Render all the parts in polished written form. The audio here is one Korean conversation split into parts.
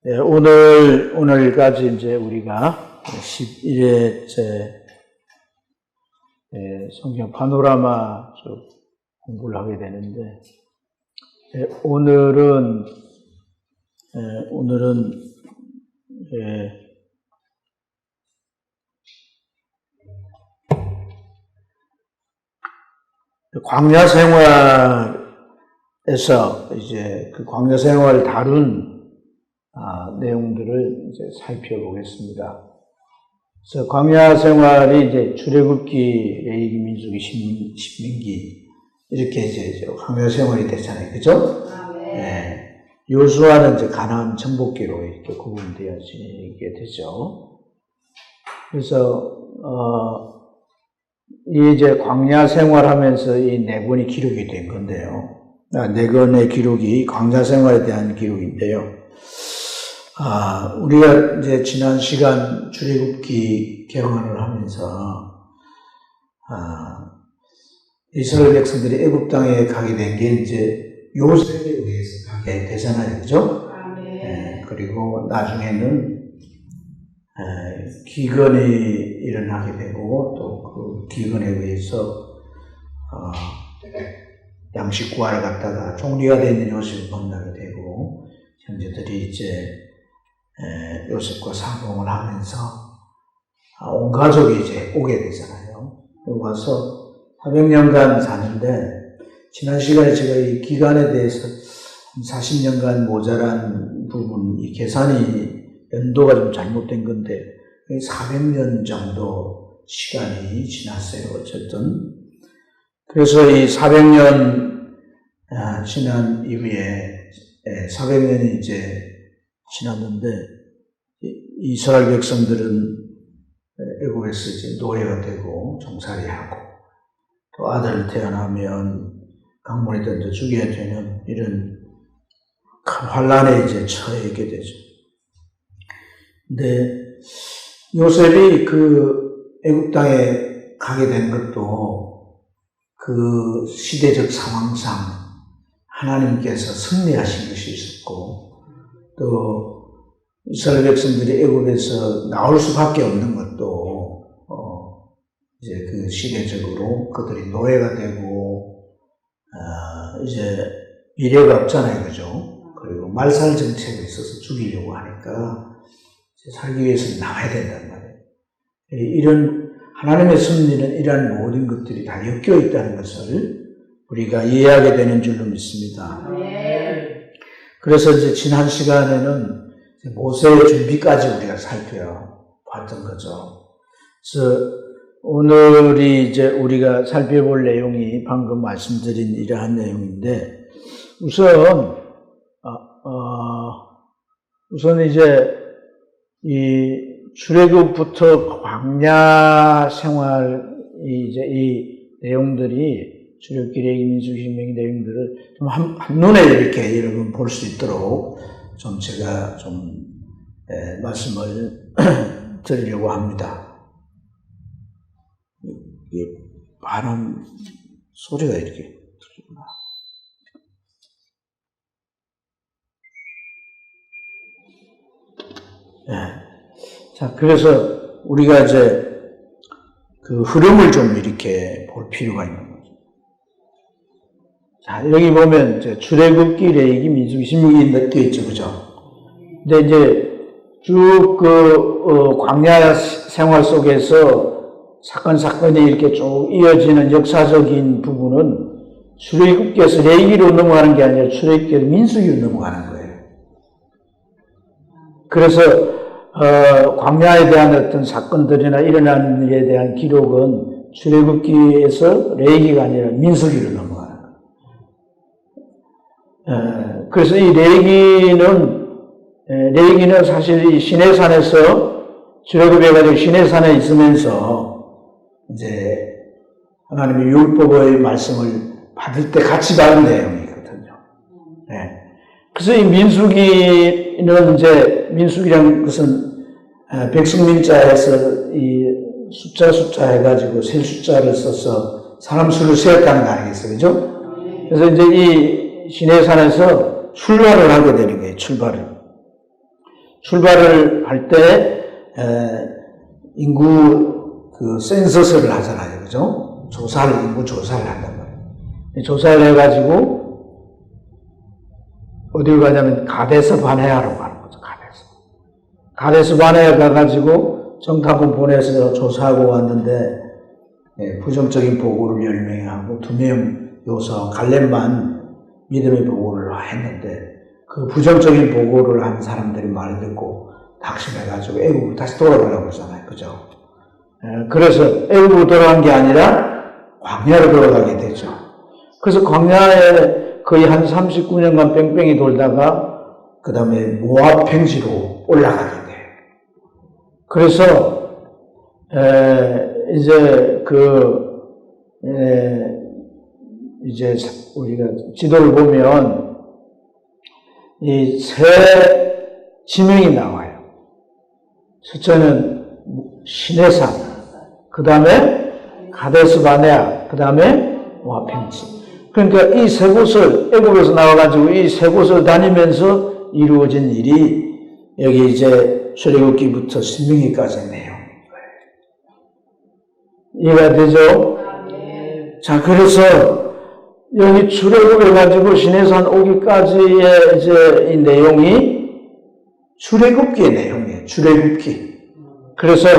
네, 오늘까지 이제 우리가 11회째 성경 파노라마 쭉 공부를 하게 되는데, 오늘은 광야 생활에서 이제 그 광야 생활을 다룬 내용들을 이제 살펴보겠습니다. 그래서 광야 생활이 이제 출애굽기, 레위기, 민수기, 신명기 이렇게 이제 광야 생활이 됐잖아요, 그죠? 네. 요수아는 이제 가나안 정복기로 이렇게 구분되어지게 되죠. 그래서 이 이제 광야 생활하면서 이 네 권이 기록이 된 건데요. 네 권의 기록이 광야 생활에 대한 기록인데요. 우리가 이제 지난 시간 출애굽기 개관을 하면서, 이스라엘 백성들이 애굽 땅에 가게 된 게 이제 요셉에 의해서 가게 되잖아요. 그죠? 네, 그리고 나중에는, 기근이 일어나게 되고, 또 그 기근에 의해서, 양식 구하러 갔다가 총리가 되는 요셉을 만나게 되고, 형제들이 이제 요셉과 상봉을 하면서 온 가족이 이제 오게 되잖아요. 그리고 와서 400년간 사는데, 지난 시간에 제가 이 기간에 대해서 40년간 모자란 부분, 이 계산이 연도가 좀 잘못된 건데 400년 정도 시간이 지났어요. 어쨌든 그래서 이 400년 지난 이후에 400년이 이제 지났는데, 이스라엘 백성들은 애굽에서 이제 노예가 되고 종살이하고, 또 아들 태어나면 강물에 던져 죽여야 되는 이런 큰 환란에 이제 처해있게 되죠. 근데 요셉이 그 애굽 땅에 가게 된 것도 그 시대적 상황상 하나님께서 승리하신 것이 있었고, 또 이스라엘 백성들이 애굽에서 나올 수밖에 없는 것도 이제 그 시대적으로 그들이 노예가 되고 이제 미래가 없잖아요, 그죠? 그리고 말살 정책에 있어서 죽이려고 하니까 이제 살기 위해서는 나와야 된단 말이에요. 이런 하나님의 섭리는 이러한 모든 것들이 다 엮여 있다는 것을 우리가 이해하게 되는 줄로 믿습니다. 그래서 이제 지난 시간에는 모세의 준비까지 우리가 살펴봤던 거죠. 그래서 오늘이 이제 우리가 살펴볼 내용이 방금 말씀드린 이러한 내용인데, 우선 이제 이 출애굽부터 광야 생활 이제 이 내용들이 출애굽기, 레위기, 민수기, 신명기 내용들을 좀 한눈에 이렇게 여러분 볼 수 있도록 좀 제가 좀 말씀을 드리려고 합니다. 이게 바람 소리가 이렇게 들리구나. 자, 그래서 우리가 이제 그 흐름을 좀 이렇게 볼 필요가 있는 거죠. 자, 여기 보면 이제 출애굽기, 레위기, 민수기, 신명기 몇 개 있죠, 그죠? 근데 이제 쭉 광야 생활 속에서 사건이 이렇게 쭉 이어지는 역사적인 부분은 출애굽기에서 레위기로 넘어가는 게 아니라 출애굽기에서 민수기로 넘어가는 거예요. 그래서 광야에 대한 어떤 사건들이나 일어나는 일에 대한 기록은 출애굽기에서 레위기가 아니라 민수기로 넘어가는 거예요. 그래서 이 레위기는 사실 이 시내산에서 출애굽해가지고 시내산에 있으면서 이제 하나님의 율법의 말씀을 받을 때 같이 받은 내용이거든요. 그래서 이 민수기는 이제 민수기라는 것은 백성민자에서 이 숫자 해가지고 셀 숫자를 써서 사람 수를 세었다는 거 아니겠어요, 그죠? 그래서 이제 이 시내산에서 출발을 하게 되는 거예요, 출발을. 출발을 할 때 인구 그 센서스를 하잖아요, 그죠? 인구 조사를 한단 말이에요. 조사를 해가지고 어디를 가냐면 가데스 바네아로 가는 거죠. 가데스 바네아 가가지고 정탐꾼 보내서 조사하고 왔는데 부정적인 보고를 10명이 하고 2명 요사 갈렙만 믿음의 보고를 했는데 그 부정적인 보고를 한 사람들이 말을 듣고 낙심해가지고 애국으로 다시 돌아가려고 그러잖아요. 그죠? 그래서 애국으로 돌아간 게 아니라 광야로 돌아가게 되죠. 그래서 광야에 거의 한 39년간 뺑뺑이 돌다가 그 다음에 모압 평지로 올라가게 돼요. 그래서 이제 우리가 지도를 보면 이 세 지명이 나와요. 첫째는 시내산, 그 다음에 가데스 바네아, 그 다음에 모압 평지. 그러니까 이 세 곳을 애굽에서 나와가지고 이 세 곳을 다니면서 이루어진 일이 여기 이제 출애굽기부터 신명기까지의 내용인 거예요. 이해가 되죠? 자, 그래서 여기 출애굽을 가지고 시내산 오기까지의 이제 이 내용이 출애굽기의 내용이에요. 출애굽기. 그래서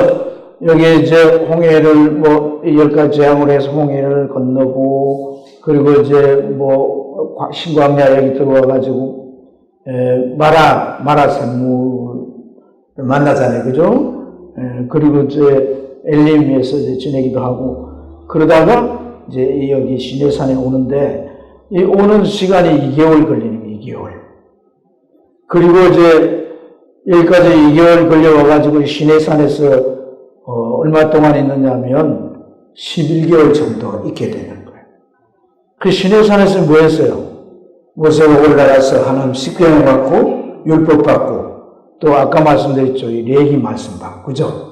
여기 이제 홍해를 뭐 10가지 재앙으로 해서 홍해를 건너고 그리고 이제 뭐 신광야 여기 들어와 가지고 마라 샘물을 만나잖아요. 그죠? 그리고 이제 엘림에서 이제 지내기도 하고 그러다가 이제 여기 시내산에 오는데 이 오는 시간이 2개월 걸리는 거예요. 2개월. 그리고 이제 여기까지 2개월 걸려와 가지고 시내산에서 얼마 동안 있느냐면 11개월 정도 있게 되는 거예요. 그 시내산에서 뭐 했어요? 모세가 올라가서 하나님 십계명 받고 율법 받고 또 아까 말씀드렸죠. 이 레기 말씀 받고 그죠?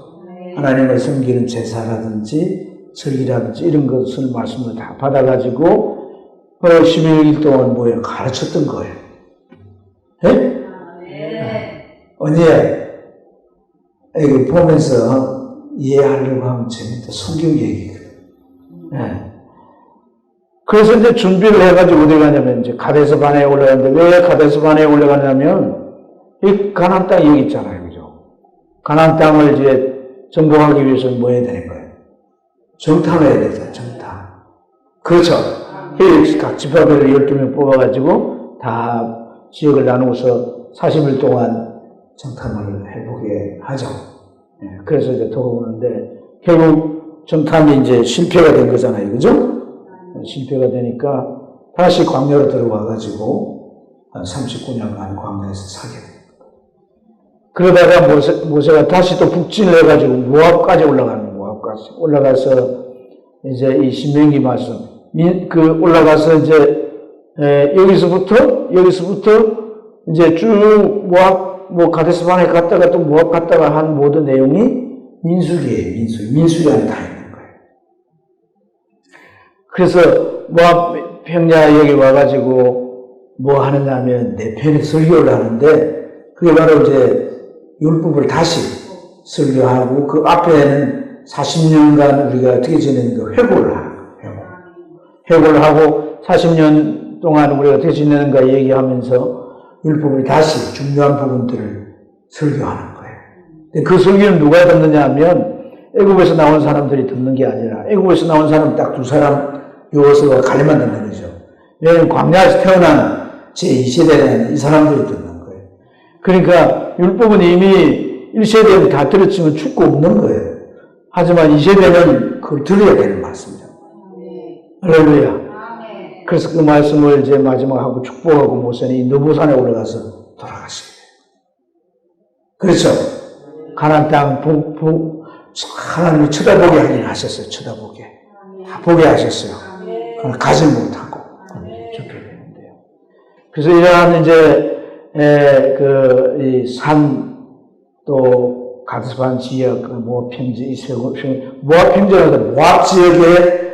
하나님을 섬기는 제사라든지 설기라든지 이런 것을 말씀을 다 받아가지고 11일 동안 뭐예요? 가르쳤던 거예요. 예? 언니야 이거 보면서 이해하려고 하면 재밌다. 성경 얘기거든. 예. 그래서 이제 준비를 해가지고 어디 가냐면 이제 가데스 바네아에 올라갔는데 왜 가데스 바네아에 올라가냐면 이 가나안 땅이 여기 있잖아요. 그죠? 가나안 땅을 이제 정복하기 위해서는 뭐 해야 되는 거예요? 정탐해야 되죠. 정탐. 그렇죠. 각 지파별을 12명 뽑아가지고 다 지역을 나누어서 40일 동안 정탐을 해보게 하죠. 그래서 이제 돌아오는데 결국 정탐이 이제 실패가 된 거잖아요. 그죠? 실패가 되니까 다시 광야로 들어와가지고 한 39년간 광야에서 살게 됩니다. 그러다가 모세가 다시 또 북진을 해가지고 모압까지 올라가는 거예요. 모압까지 올라가서 이제 이 신명기 말씀 올라가서 이제 여기서부터 이제 쭉 모압 가데스 바네아 갔다가 또 모압 갔다가 한 모든 내용이 민수기예요. 민수기 안에 다 있는 거예요. 그래서 모압 평야 여기 와가지고 뭐 하느냐면 내 편에 설교를 하는데 그게 바로 이제 율법을 다시 설교하고 그 앞에는 40년간 우리가 어떻게 지내는가 회고를 하는 거예요. 회고를 하고 40년 동안 우리가 어떻게 지내는가 얘기하면서 율법을 다시 중요한 부분들을 설교하는 거예요. 근데 그 설교는 누가 듣느냐 하면 애굽에서 나온 사람들이 듣는 게 아니라 애굽에서 나온 사람 딱 2사람 요호수아와 갈렙만 듣는 거죠. 왜냐하면 광야에서 태어난 제2세대는 이 사람들이 듣는 거예요. 그러니까 율법은 이미 1세대는 다 들었지만 축구 없는 거예요. 하지만 2세대는 그걸 들어야 되는 말씀이죠. 할렐루야. 그래서 그 말씀을 이제 마지막 하고 축복하고 모세는 이 느보산에 올라가서 돌아가시게 돼요. 그렇죠? 가나안 땅 하나님이 쳐다보게 하긴 하셨어요. 쳐다보게. 다 보게 하셨어요. 그러나 가지 못하고 죽게 되는데요. 그래서 이러한 이제 이 산 또 가데스반 지역 모압 평지 이 세 곳 모압 평지라는 모압 지역의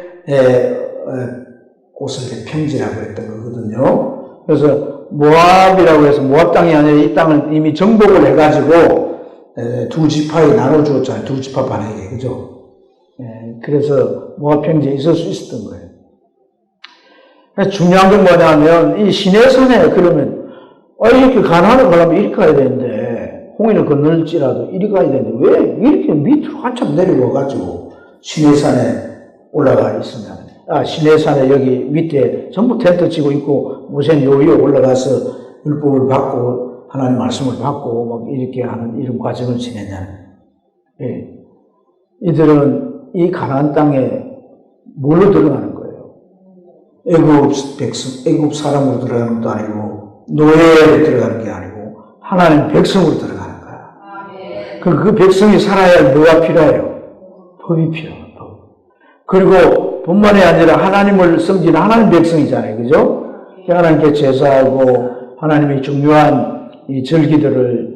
곳을 평지라고 했던 거거든요. 그래서 모압이라고 해서 모압 땅이 아니라 이 땅을 이미 정복을 해가지고 두 지파에 나눠주었잖아요. 두 지파 반에게. 그죠? 그래서 모압 평지에 있을 수 있었던 거예요. 중요한 건 뭐냐면 이 시내산에 그러면 이렇게 가나안을 가려면 이렇게 가야 되는데 홍해를 건널지라도 이리 가야 되는데 왜 이렇게 밑으로 한참 내려와가지고 시내산에 올라가 있으면 시내산에 여기 밑에 전부 텐트 치고 있고 모세는 요 위에 올라가서 율법을 받고 하나님 말씀을 받고 막 이렇게 하는 이런 과정을 지내냐. 예. 이들은 이 가나안 땅에 뭘로 들어가는 거예요? 애굽 사람으로 들어가는 것도 아니고 노예로 들어가는 게 아니고 하나님 백성으로 들어가는 거야. 그 백성이 살아야 할 뭐가 필요해요? 법이 필요해요. 법. 그리고 뿐만이 아니라 하나님을 섬기는 하나님 백성이잖아요. 그죠? 하나님께 제사하고 하나님의 중요한 이 절기들을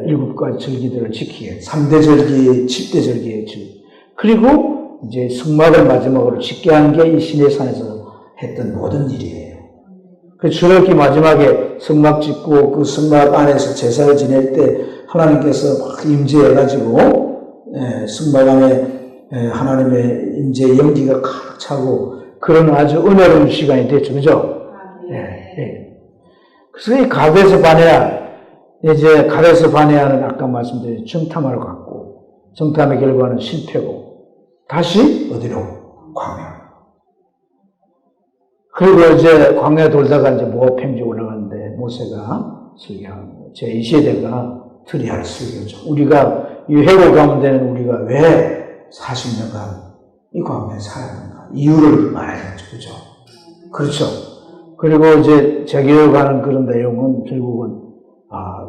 7가지 절기들을 지키게 3대 절기, 7대 절기의 절기. 그리고 이제 성막을 마지막으로 짓게 한 게 이 시내산에서 했던 모든 일이에요. 그 출애굽기 마지막에 성막 짓고 그 성막 안에서 제사를 지낼 때 하나님께서 막 임재해가지고 성막 안에 하나님의 임재 연기가 가득 차고 그런 아주 은혜로운 시간이 됐죠. 그죠? 그래서 이 가데스 바네아, 이제 가데스 바네아는 아까 말씀드린 정탐하러 갔고 정탐의 결과는 실패고 다시 어디로? 광야. 그리고 이제 광야 돌다가 이제 모압 평지 올라갔는데 모세가 설교하고 제2세대가 트리할 설교죠. 우리가 이 회고 가운데는 우리가 왜 40년간 이 광야에 살았는가 이유를 말해야죠. 그죠? 그렇죠. 그리고 이제 재개혁하는 그런 내용은 결국은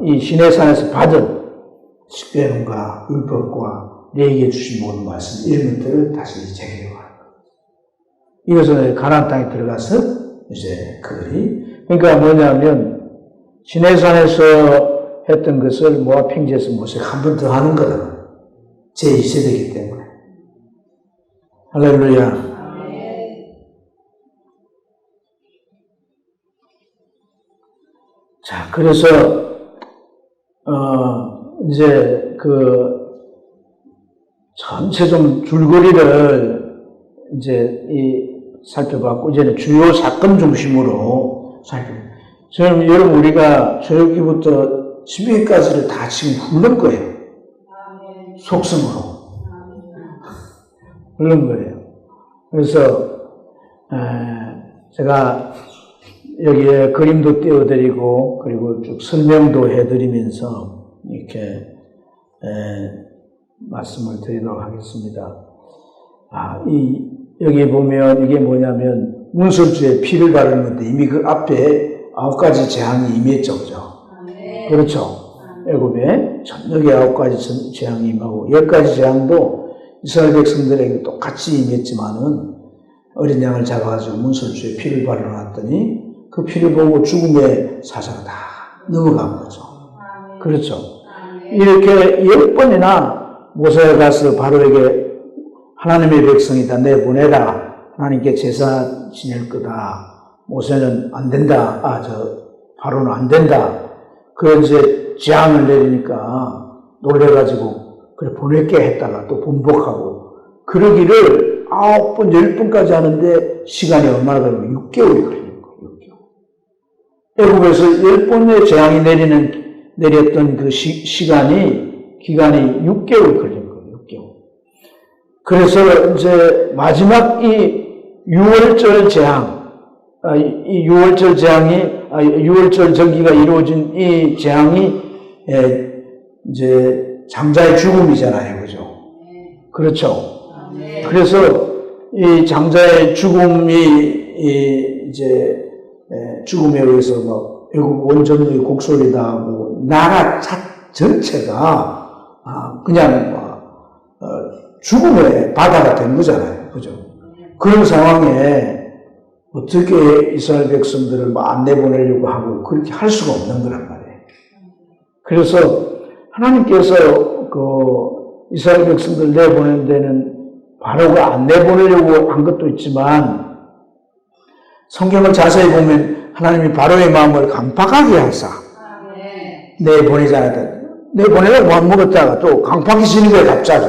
이 시내산에서 받은 십계명과 율법과 내게 주신 모든 말씀 이런 것들을 다시 재개혁하는 거예요. 이것은 가나안 땅에 들어가서 이제 그들이 그러니까 뭐냐면 시내산에서 했던 것을 모압 평지에서 모세가 한 번 더 하는 거다. 제2세대이기 때문에. 할렐루야. 자, 그래서 이제 전체 좀 줄거리를 이제 살펴봤고 이제는 주요 사건 중심으로 살펴봤어요. 저는 여러분 우리가 출애굽기부터 12기까지를 다 지금 훑는 거예요. 속성으로 훑는 거예요. 그래서 제가 여기에 그림도 띄워드리고 그리고 쭉 설명도 해드리면서 이렇게 말씀을 드리도록 하겠습니다. 여기 보면 이게 뭐냐면 문설주에 피를 바르는 건데 이미 그 앞에 9가지 재앙이 임했죠. 그죠? 그렇죠. 애굽에 여기 9가지 재앙이 임하고 10가지 재앙도 이스라엘 백성들에게 똑같이 임했지만은 어린 양을 잡아가지고 문설주에 피를 바르놨더니 그 피를 보고 죽음의 사자가 다 넘어간 거죠. 그렇죠. 이렇게 10번이나 모세가 가서 바로에게 하나님의 백성이다 내보내라. 하나님께 제사 지낼 거다. 모세는 안 된다. 바로는 안 된다. 그 이제 재앙을 내리니까 놀래가지고 그래 보낼게 했다가 또 번복하고 그러기를 9번, 10번까지 하는데 시간이 얼마나 걸리면 6개월이 걸리는 거예요. 6개월. 애굽에서 10번의 재앙이 내렸던 그 기간이 6개월 걸린 거예요. 6개월. 그래서 이제 마지막 이 6월절 재앙, 이 6월절 재앙이, 6월절 절기가 이루어진 이 재앙이 이제 장자의 죽음이잖아요. 그죠? 그렇죠. 그래서 이 장자의 죽음이 이제 죽음에 의해서 막 외국 원전의 곡소리다 하고 나라 전체가 그냥 죽음의 바다가 된 거잖아요. 그죠? 그런 상황에 어떻게 이스라엘 백성들을 안 내보내려고 하고 그렇게 할 수가 없는 거란 말이에요. 그래서 하나님께서 이스라엘 백성들 내보낸 데는 바로가 안 내보내려고 한 것도 있지만 성경을 자세히 보면 하나님이 바로의 마음을 강팍하게 하사 내보내잖아요. 내보내려고 안 먹었다가 또 강팍해지는 거예요, 갑자기.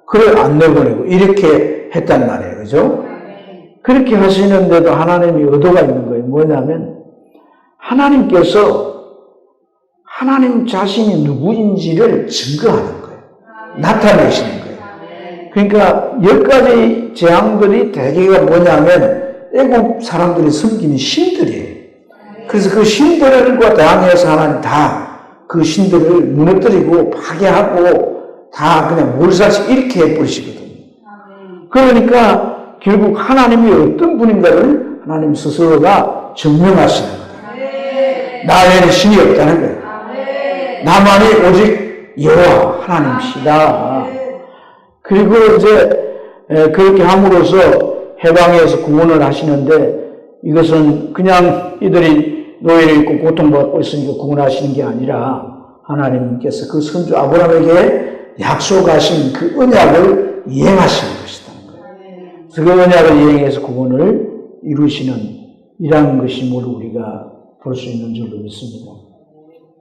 그걸 안 내보내고 이렇게 했단 말이에요. 그죠? 그렇게 하시는데도 하나님이 의도가 있는 거예요. 뭐냐면 하나님께서 하나님 자신이 누구인지를 증거하는 거예요. 나타내시는 거예요. 그러니까 10가지 재앙들이 대개가 뭐냐면 애국 사람들이 섬기는 신들이에요. 그래서 그 신들과 대항해서 하나님 다 그 신들을 무너뜨리고 파괴하고 다 그냥 몰살시 이렇게 해버리시거든요. 그러니까 결국 하나님이 어떤 분인가를 하나님 스스로가 증명하시는 거예요. 나 외에는 신이 없다는 거예요. 나만이 오직 여호와 하나님이시다. 그리고 이제 그렇게 함으로써 해방에서 구원을 하시는데 이것은 그냥 이들이 노예를 입고 고통받고 있으니까 구원하시는 게 아니라 하나님께서 그 선조 아브라함에게 약속하신 그 언약을 이행하시는 것이라는 거예요. 그래서 그 언약을 이행해서 구원을 이루시는 이러한 것이 뭘 우리가 볼 수 있는 줄로 믿습니다.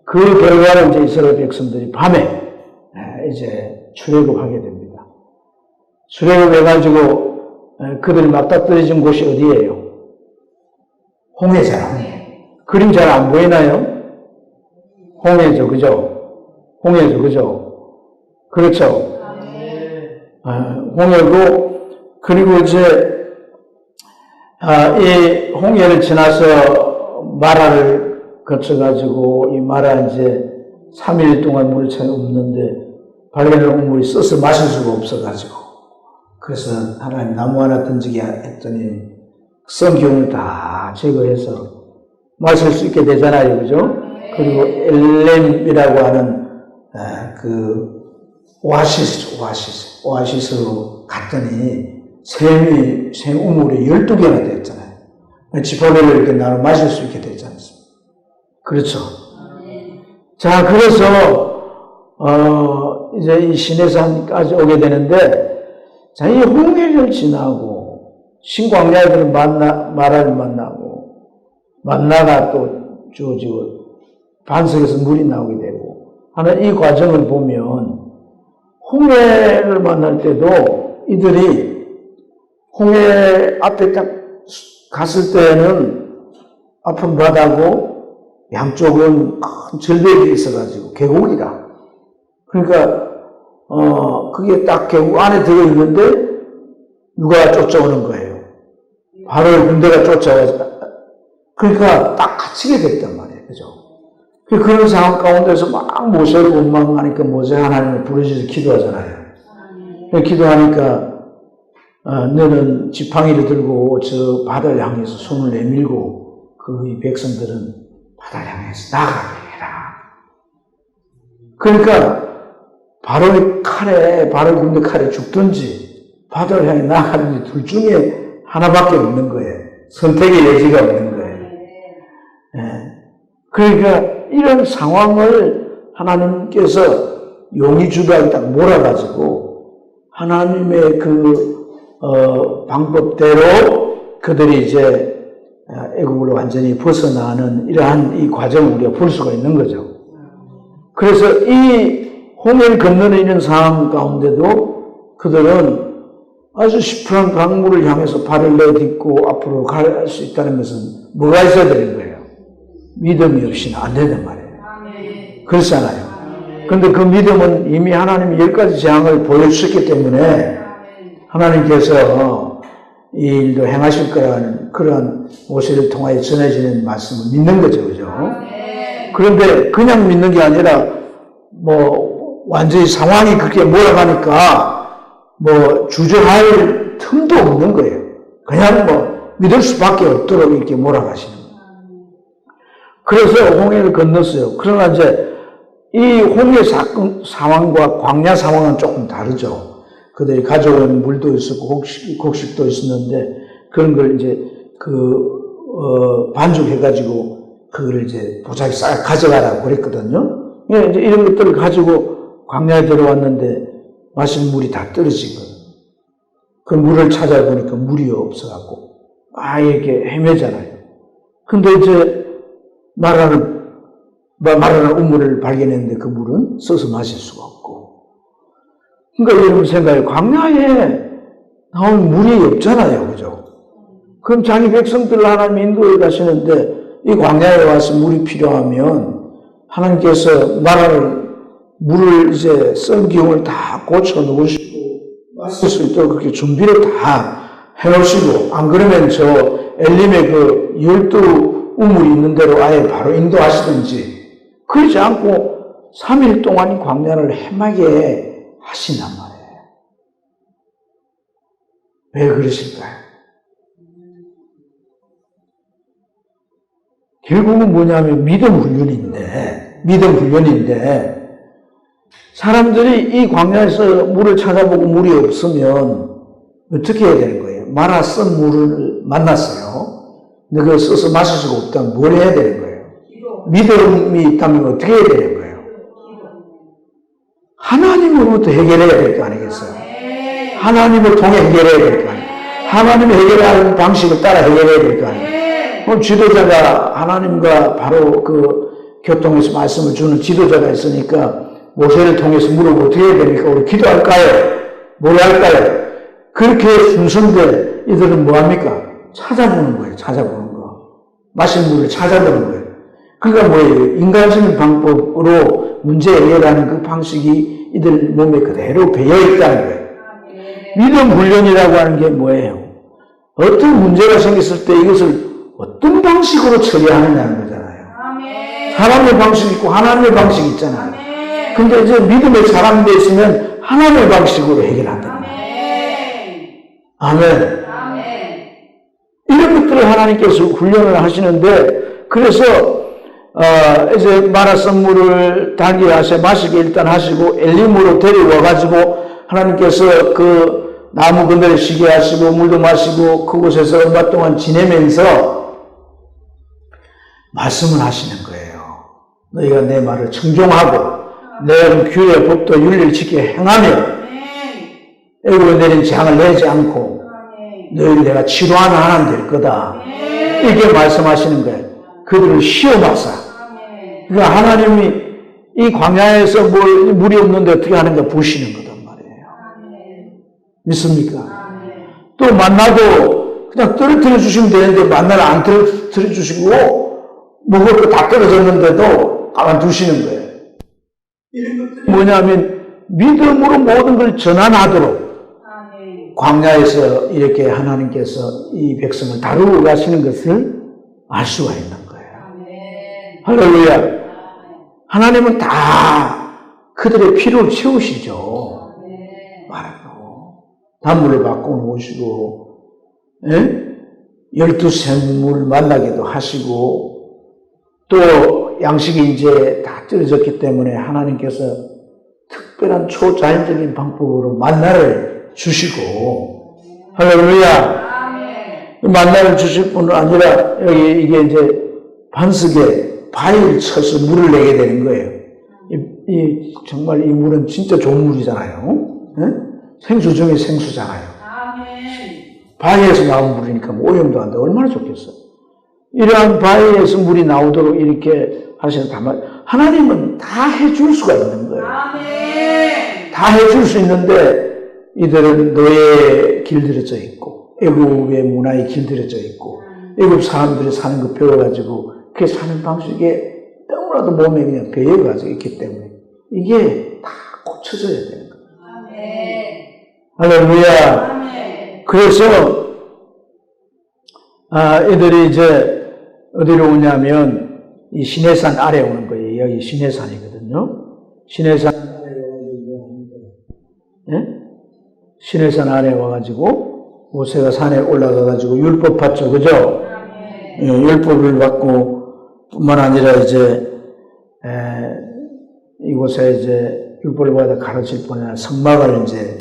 그 결과로 이제 이스라엘 백성들이 밤에 이제 출애굽하게 됩니다. 출애굽해가지고 그들이 맞닥뜨려진 곳이 어디예요? 홍해잖아요. 그림 잘 안 보이나요? 홍해죠, 그죠? 홍해죠, 그죠? 그렇죠? 홍해고, 그리고 이제, 이 홍해를 지나서 마라를 거쳐가지고, 이 마라 이제 3일 동안 물이 차 없는데, 발견한 물이 써서 마실 수가 없어가지고, 그래서 하나님 나무 하나 던지게 했더니, 성 기운을 다 제거해서, 마실 수 있게 되잖아요. 그죠? 그리고 엘렘이라고 하는 그 오아시스로 갔더니 샘우물이 12개나 되었잖아요. 지퍼를 이렇게 나눠 마실 수 있게 되지 않습니까? 그렇죠. 자, 그래서 이제 이 시내산까지 오게 되는데, 자, 이 홍해를 지나고 신광야들은 마라를 만나고 만나가 또 주어지고 반석에서 물이 나오게 되고 하는 이 과정을 보면 홍해를 만날 때도 이들이 홍해 앞에 딱 갔을 때는 앞은 바다고 양쪽은 큰 절벽이 있어가지고 계곡이라. 그러니까 그게 딱 계곡 안에 들어있는데 누가 쫓아오는 거예요. 바로 군대가 쫓아와서 그러니까 딱 갇히게 됐단 말이에요. 그죠? 그런 상황 가운데서 막 모세를 원망하니까 모세 하나님을 부르짖어서 기도하잖아요. 기도하니까 너는 지팡이를 들고 저 바다를 향해서 손을 내밀고 그 백성들은 바다를 향해서 나가게 해라. 그러니까 바로 군대 칼에 죽든지 바다를 향해 나가든지 둘 중에 하나밖에 없는 거예요. 선택의 여지가 없는 거예요. 그러니까 이런 상황을 하나님께서 용의 주도하게 딱 몰아가지고 하나님의 그 방법대로 그들이 이제 애국으로 완전히 벗어나는 이러한 이 과정을 우리가 볼 수가 있는 거죠. 그래서 이 홍해를 건너는 상황 가운데도 그들은 아주 시프한 강물을 향해서 발을 내딛고 앞으로 갈 수 있다는 것은 뭐가 있어야 되는 거예요? 믿음이 없이는 안 된단 말이에요. 그렇잖아요. 그런데 그 믿음은 이미 하나님이 10가지 재앙을 보여주셨기 때문에 하나님께서 이 일도 행하실 거라는 그런 모세를 통하여 전해지는 말씀을 믿는 거죠. 그죠? 그런데 그냥 믿는 게 아니라 완전히 상황이 그렇게 몰아가니까 주저할 틈도 없는 거예요. 그냥 믿을 수밖에 없도록 이렇게 몰아가시는 거예요. 그래서 홍해를 건넜어요. 그러나 이제 이 홍해 상황과 광야 상황은 조금 다르죠. 그들이 가져온 물도 있었고 곡식도 있었는데 그런 걸 이제 반죽해가지고 그걸 이제 보자기 싹 가져가라고 그랬거든요. 이제 이런 것들을 가지고 광야에 들어왔는데 마실 물이 다 떨어지거든요. 그 물을 찾아보니까 물이 없어갖고 이렇게 헤매잖아요. 근데 이제 마라는 우물을 발견했는데 그 물은 써서 마실 수가 없고. 그러니까 여러분 생각해요. 광야에 나온 물이 없잖아요. 그죠? 그럼 자기 백성들 하나님 인도에 가시는데 이 광야에 와서 물이 필요하면 하나님께서 물을 이제 썬 기운을 다 고쳐 놓으시고 마실 수 있도록 그렇게 준비를 다 해놓으시고, 안 그러면 저 엘림의 그 12 우물이 있는 대로 아예 바로 인도하시든지, 그러지 않고 3일 동안 이 광야를 헤매게 하신단 말이에요. 왜 그러실까요? 결국은 뭐냐면 믿음 훈련인데, 사람들이 이 광야에서 물을 찾아보고 물이 없으면 어떻게 해야 되는 거예요? 마라 쓴 물을 만났어요. 근데 그걸 써서 마실 수가 없다면 뭘 해야 되는 거예요? 믿음이 있다면 어떻게 해야 되는 거예요? 하나님으로부터 해결해야 될 거 아니겠어요? 하나님을 통해 해결해야 될 거 아니에요? 하나님이 해결하는 방식을 따라 해결해야 될 거 아니에요? 그럼 지도자가 하나님과 바로 그 교통에서 말씀을 주는 지도자가 있으니까 모세를 통해서 물어보고 어떻게 해야 됩니까? 우리 기도할까요? 뭘 할까요? 그렇게 순서인데 이들은 뭐합니까? 찾아보는 거예요. 찾아보는 거. 마실 물을 찾아보는 거예요. 그러니까 뭐예요? 인간적인 방법으로 문제 해결하는 그 방식이 이들 몸에 그대로 배어있다는 거예요. 믿음 훈련이라고 하는 게 뭐예요? 어떤 문제가 생겼을 때 이것을 어떤 방식으로 처리하느냐는 거잖아요. 사람의 방식이 있고 하나님의 방식이 있잖아요. 근데 이제 믿음의 사람이 있으면 하나님의 방식으로 해결한다. 아멘. 이런 것들을 하나님께서 훈련을 하시는데, 그래서 이제 마라 쓴 물을 단기하셔 마시게 일단 하시고 엘림으로 데려와가지고 하나님께서 그 나무 그늘에 쉬게 하시고 물도 마시고 그곳에서 얼마 동안 지내면서 말씀을 하시는 거예요. 너희가 내 말을 청종하고 내 규례 법도 윤리를 지켜 행하며 애굽에 내린 재앙을 내지 않고 너희를 내가 치료하는 하나님 될 거다. 이렇게 말씀하시는 거예요. 그들을 시험하사. 그러니까 하나님이 이 광야에서 물이 없는데 어떻게 하는가 보시는 거단 말이에요. 믿습니까? 또 만나도 그냥 떨어뜨려 주시면 되는데 만나를 안 떨어뜨려 주시고 먹을 거 다 떨어졌는데도 가만두시는 거예요. 이런 것들이 뭐냐면 믿음으로 모든 걸 전환하도록 광야에서 이렇게 하나님께서 이 백성을 다루고 가시는 것을 알 수가 있는 거예요. 할렐루야. 하나님은 다 그들의 필요를 채우시죠. 말하고 단물을 바꾸어 오시고 12샘물 만나기도 하시고, 또 양식이 이제 다 떨어졌기 때문에 하나님께서 특별한 초자연적인 방법으로 만나를 주시고, 할렐루야. 만나를 주실 뿐 아니라 여기 이게 이제 반석에 바위를 쳐서 물을 내게 되는 거예요. 정말 이 물은 진짜 좋은 물이잖아요. 생수 중에 생수잖아요. 바위에서 나온 물이니까 뭐 오염도 안 돼. 얼마나 좋겠어요. 이러한 바위에서 물이 나오도록 이렇게 하셔서 하나님은 다 해줄 수가 있는 거예요. 다 해줄 수 있는데 이들은 노예에 길들여져 있고 애굽의 문화에 길들여져 있고 애굽 사람들이 사는 거 배워가지고 그 사는 방식에 너무나도 몸에 그냥 배어가지고 있기 때문에 이게 다 고쳐져야 되는 거예요. 할렐루야. 그래서 애들이 이제 어디로 오냐면 이 시내산 아래 오는 거예요. 여기 시내산이거든요. 시내산 아래 와가지고 시내산 아래 와가지고 모세가 산에 올라가가지고 율법 받죠, 그죠? 율법을 받고 뿐만 아니라 이제 이곳에 이제 율법을 받아 가르칠 뿐 아니라 성막을 이제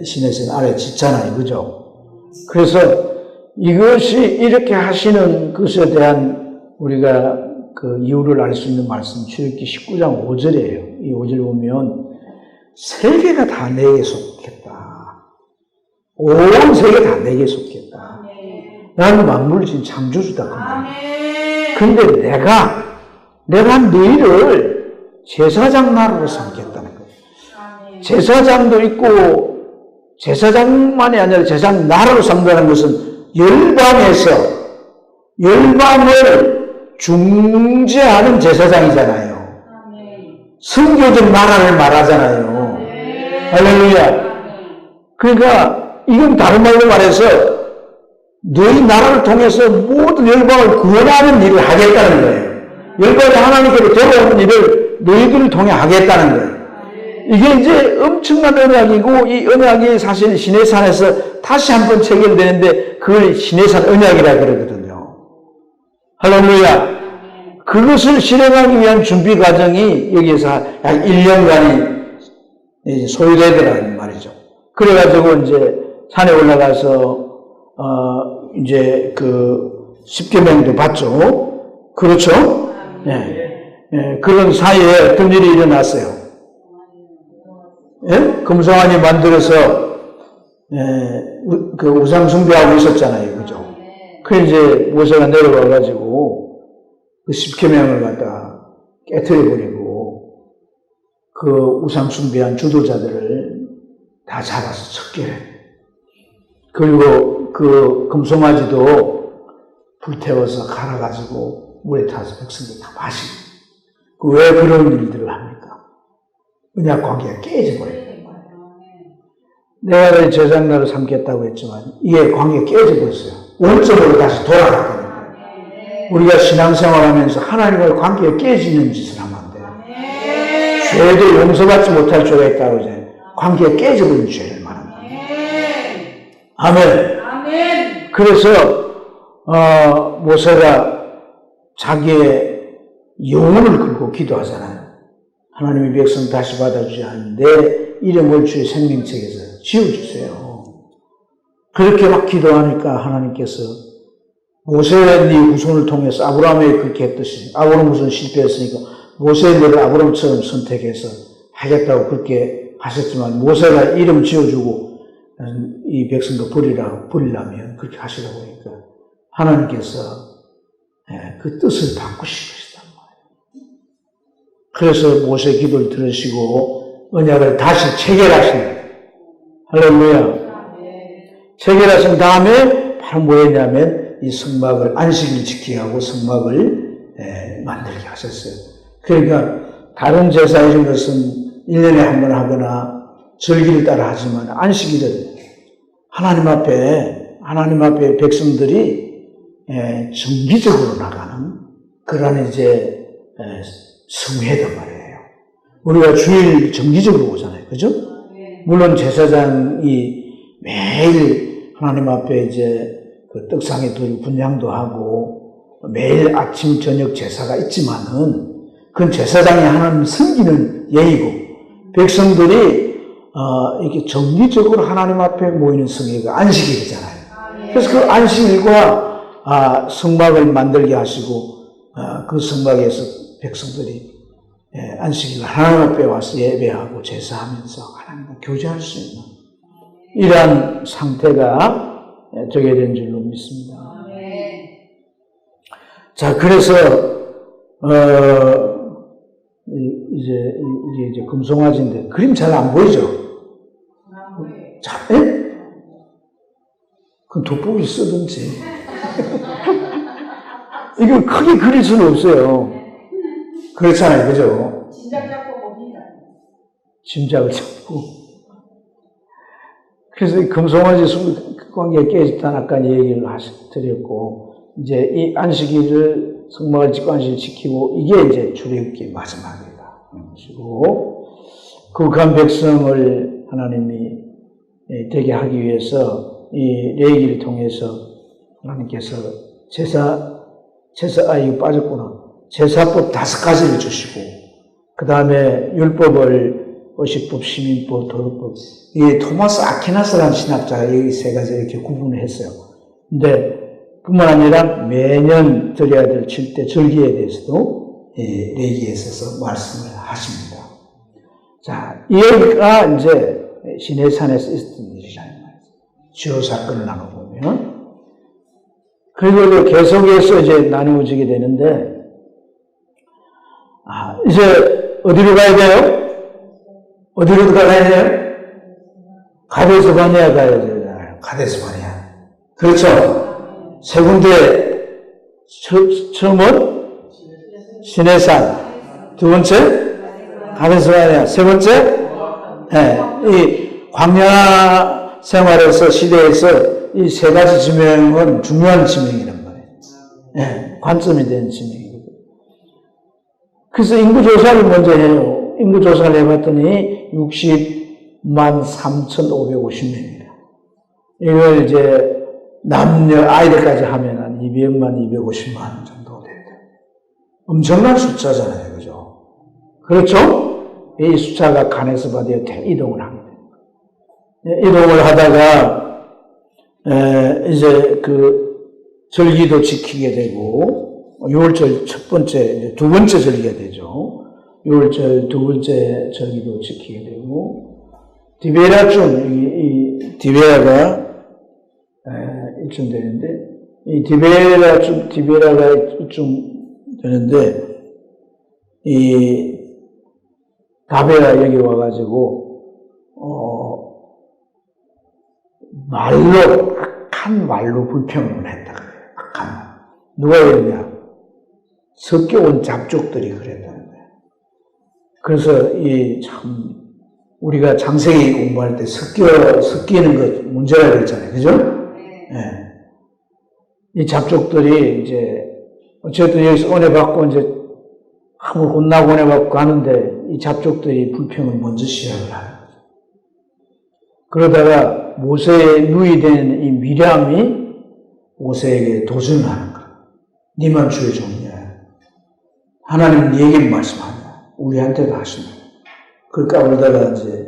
시내산 아래 짓잖아요, 그죠? 그래서 이것이 이렇게 하시는 것에 대한 우리가 그 이유를 알 수 있는 말씀 출애굽기 19장 5절이에요. 이 5절 보면 세계가 다 내게 속했다. 온 세계가 다 내게 속했다. 나는 만물을 지은 창조주다. 근데 내가 너희를 제사장 나라로 삼겠다는 거예요. 제사장도 있고, 제사장만이 아니라 제사장 나라로 삼는다는 것은 열방을 중재하는 제사장이잖아요. 선교적 나라를 말하잖아요. 할렐루야. 그러니까 이건 다른 말로 말해서 너희 나라를 통해서 모든 열방을 구원하는 일을 하겠다는 거예요. 열방이 하나님께로 돌아오는 일을 너희들을 통해 하겠다는 거예요. 이게 이제 엄청난 언약이고, 이 언약이 사실 시내산에서 다시 한번 체결되는데 그걸 시내산 언약이라 그러거든요. 할렐루야. 그것을 실행하기 위한 준비 과정이 여기에서 약 1년간이 소요되더라는 말이죠. 그래가지고 이제 산에 올라가서 이제 그 십계명도 받죠. 그렇죠? 네. 그런 사이에 어떤 일이 일어났어요. 예? 금송아지 만들어서 그 우상 숭배하고 있었잖아요. 그죠? 그 이제 모세가 내려와가지고 그 십계명을 갖다 깨트려버리고 그 우상 숭배한 주도자들을 다 잡아서 척결해. 그리고 그 금송아지도 불태워서 갈아가지고 물에 타서 백성들 다 마시고. 왜 그런 일들을 합니까? 언약 관계가 깨져버렸던 거예요. 내가 너희 제사장나라를 삼겠다고 했지만 이게 관계가 깨져버렸어요. 원점으로 다시 돌아갔거든요. 우리가 신앙생활하면서 하나님과의 관계가 깨지는 짓을 하면 안 돼요. 죄도 용서받지 못할 죄가 있다고 하잖아요. 관계가 깨져버린 죄를 말합니다. 아멘. 그래서 모세가 자기의 영혼을 걸고 기도하잖아요. 하나님의 백성 다시 받아주지 않는데 이름을 주의 생명책에서 지워주세요. 그렇게 막 기도하니까 하나님께서 모세의 네 후손을 통해서 아브라함의 그렇게 했듯이, 아브라함 후손 실패했으니까 모세의 너를 아브라함처럼 선택해서 하겠다고 그렇게 하셨지만 모세가 이름 지어주고 이 백성도 버리려면 그렇게 하시라고 하니까 하나님께서 그 뜻을 바꾸신 것이단 말이에요. 그래서 모세의 기도를 들으시고 언약을 다시 체결하신 거예요. 할렐루야. 체결하신 다음에 바로 뭐였냐면 이 성막을 안식일 지키게 하고 성막을 만들게 하셨어요. 그러니까 다른 제사 이런 것은 1년에 한 번 하거나 절기를 따라 하지만 안식일은 하나님 앞에 백성들이 정기적으로 나가는 그런 이제 성회단 말이에요. 우리가 주일 정기적으로 오잖아요. 그죠? 물론 제사장이 매일 하나님 앞에 이제 그 떡상에 들고 분향도 하고 매일 아침 저녁 제사가 있지만은 그건 제사장이 하나님 섬기는 예이고 백성들이 이렇게 정기적으로 하나님 앞에 모이는 성회가 안식일이잖아요. 그래서 그 안식일과 성막을 만들게 하시고 그 성막에서 백성들이 안식일 하나님 앞에 와서 예배하고 제사하면서 하나님과 교제할 수 있는 이러한 상태가 되게 된 줄로 믿습니다. 자, 그래서 이게 금송아지인데 그림 잘 안 보이죠? 자, 그럼 돋보기 쓰든지. 이거 크게 그릴 수는 없어요. 그렇잖아요, 그죠? 짐작 잡고 봅니다. 짐작을 잡고. 그래서 이 금송아지 관계가 깨졌다는 아까 얘기를 드렸고, 이제 이 안식일을 성막을 짓고 안식일을 지키고, 이게 이제 출애굽기의 마지막이다. 그리고 거룩한 백성을 하나님이 되게 하기 위해서 이 레위기를 통해서 하나님께서 이거 빠졌구나. 제사법 5가지를 주시고, 그 다음에 율법을 의식법, 시민법, 도덕법. 이 토마스 아퀴나스라는 신학자가 이 3가지 이렇게 구분을 했어요. 근데 뿐만 아니라 매년 드려야 될 7대 절기에 대해서도 레위기에 있어서 말씀을 하십니다. 자, 이 얘기가 이제 시내산에서 있었던 일이라는 말이죠. 주요 사건을 나눠보면 그리고 계속해서 이제 나누어지게 되는데, 이제 어디로 가야 돼요? 어디로 가야 돼요? 가데스 바네아 가야 되잖아요. 가데스 바네아. 그렇죠? 세 군데, 처음은 시내산, 두 번째 가데스 바네아, 세 번째 이 광야 생활에서 시대에서 이 세 가지 지명은 중요한 지명이란 말이에요. 관점이 되는 지명이거든요. 그래서 인구조사를 먼저 해요. 인구조사를 해봤더니 60만 3,550명이에요. 이걸 이제 남녀 아이들까지 하면 한 200만, 250만 정도 됩니다. 엄청난 숫자잖아요. 그죠? 그렇죠? 이 숫자가 가네스바디에 이동을 하게 됩니다. 이동을 하다가 이제 절기도 지키게 되고, 6월절 첫 번째, 두 번째 절기가 되죠. 6월절 두 번째 절기도 지키게 되고, 디베라쯤, 이 디베라가, 이쯤 되는데, 이 디베라가 이쯤 되는데, 이 다베라 여기 와가지고, 악한 말로 불평을 했다 그래요. 악한 말. 누가 그랬냐? 섞여온 잡족들이 그랬다는 거예요. 그래서 우리가 창세기 공부할 때 섞이는 것 문제라 그랬잖아요. 그죠? 네. 이 잡족들이 이제, 어쨌든 여기서 은혜 받고 이제 한번 혼나고 은혜 받고 가는데 이 잡족들이 불평을 먼저 시작을 하는 거죠. 그러다가 모세의 누이된 이 미람이 모세에게 도전을 하는 거예요. 니만 주의 종이야. 하나님 네게 말씀한다. 우리한테도 하신다. 그 까불다가 이제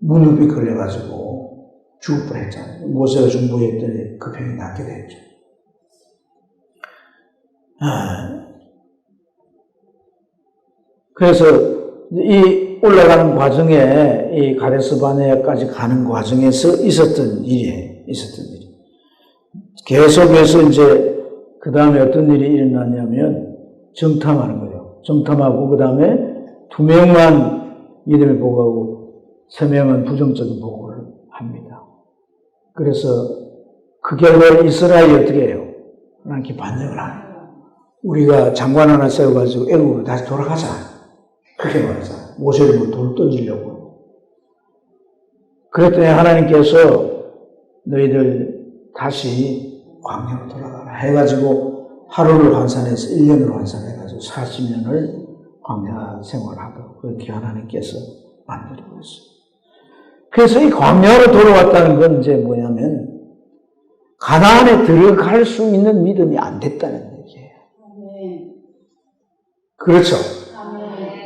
무릎이 걸려가지고 죽을 뻔했잖아요. 모세가 중보했더니 그 병이 낫게 됐죠. 그래서 이 올라가는 과정에 이 가데스 바네아까지 가는 과정에서 있었던 일이에요. 계속해서 이제 그 다음에 어떤 일이 일어나냐면 정탐하는 거예요. 정탐하고 그 다음에 2명만 믿음의 보고하고 3명은 부정적인 보고를 합니다. 그래서 그 결과 이스라엘이 어떻게 해요? 하나님께 반역을 합니다. 우리가 장관 하나 세워가지고 애국으로 다시 돌아가자. 그렇게 말하잖아요. 모세를 돌 던지려고. 그랬더니 하나님께서 너희들 다시 광야로 돌아가라 해가지고 하루를 환산해서 1년을 환산해가지고 40년을 광야 생활하도록 그렇게 하나님께서 만들어버렸어요. 그래서 이 광야로 돌아왔다는 건 이제 뭐냐면 가나안에 들어갈 수 있는 믿음이 안 됐다는 얘기예요. 그렇죠?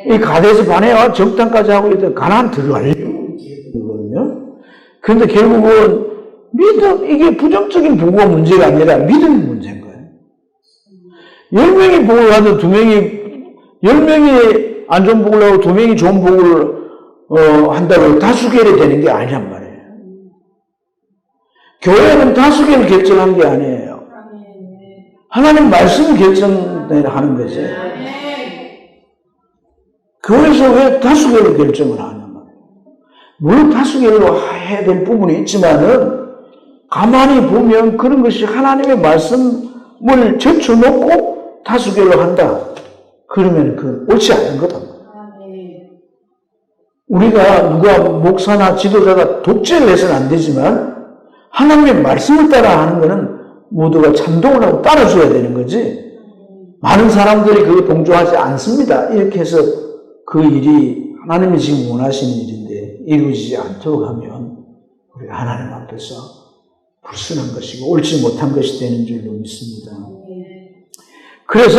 이 가데스 바네아 정탐까지 하고 있는데 가나안 들어가려고 그러거든요. 그런데 결국은 믿음, 이게 부정적인 보고가 문제가 아니라 믿음이 문제인 거예요. 10명이 복을 하든 10명이 안 좋은 복을 하고 2명이 좋은 복을 한다고 다수결이 되는 게 아니란 말이에요. 교회는 다수결을 결정하는 게 아니에요. 하나님 말씀을 결정하는 거지. 교회에서 왜 다수결로 결정을 하냐 말이에요. 물론 다수결로 해야 될 부분이 있지만은 가만히 보면 그런 것이 하나님의 말씀을 제쳐놓고 다수결로 한다. 그러면 그 옳지 않은 거다. 우리가 누가 목사나 지도자가 독재를 해서는 안 되지만 하나님의 말씀을 따라 하는 것은 모두가 찬동을 하고 따라줘야 되는 거지. 많은 사람들이 그거 동조하지 않습니다. 이렇게 해서 그 일이 하나님이 지금 원하시는 일인데 이루어지지 않도록 하면 우리가 하나님 앞에서 불순한 것이고 옳지 못한 것이 되는 줄로 믿습니다. 그래서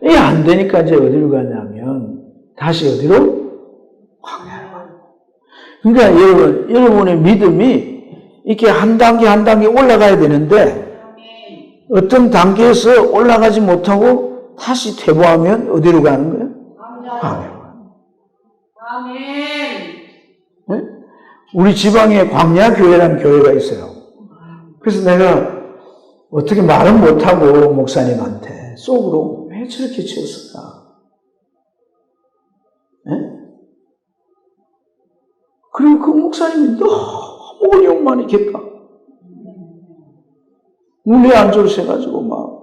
이게 안 되니까 이제 어디로 가냐면 다시 어디로? 광야로 가요. 그러니까 여러분의 믿음이 이렇게 한 단계 한 단계 올라가야 되는데 어떤 단계에서 올라가지 못하고 다시 퇴보하면 어디로 가는 거예요? 광야로. 아멘. 네? 우리 지방에 광야교회라는 교회가 있어요. 그래서 내가 어떻게 말은 못하고 목사님한테 속으로 왜 저렇게 지었을까? 예? 그리고 그 목사님이 너무 어려움만 있겠까? 문에 앉아있어가지고 막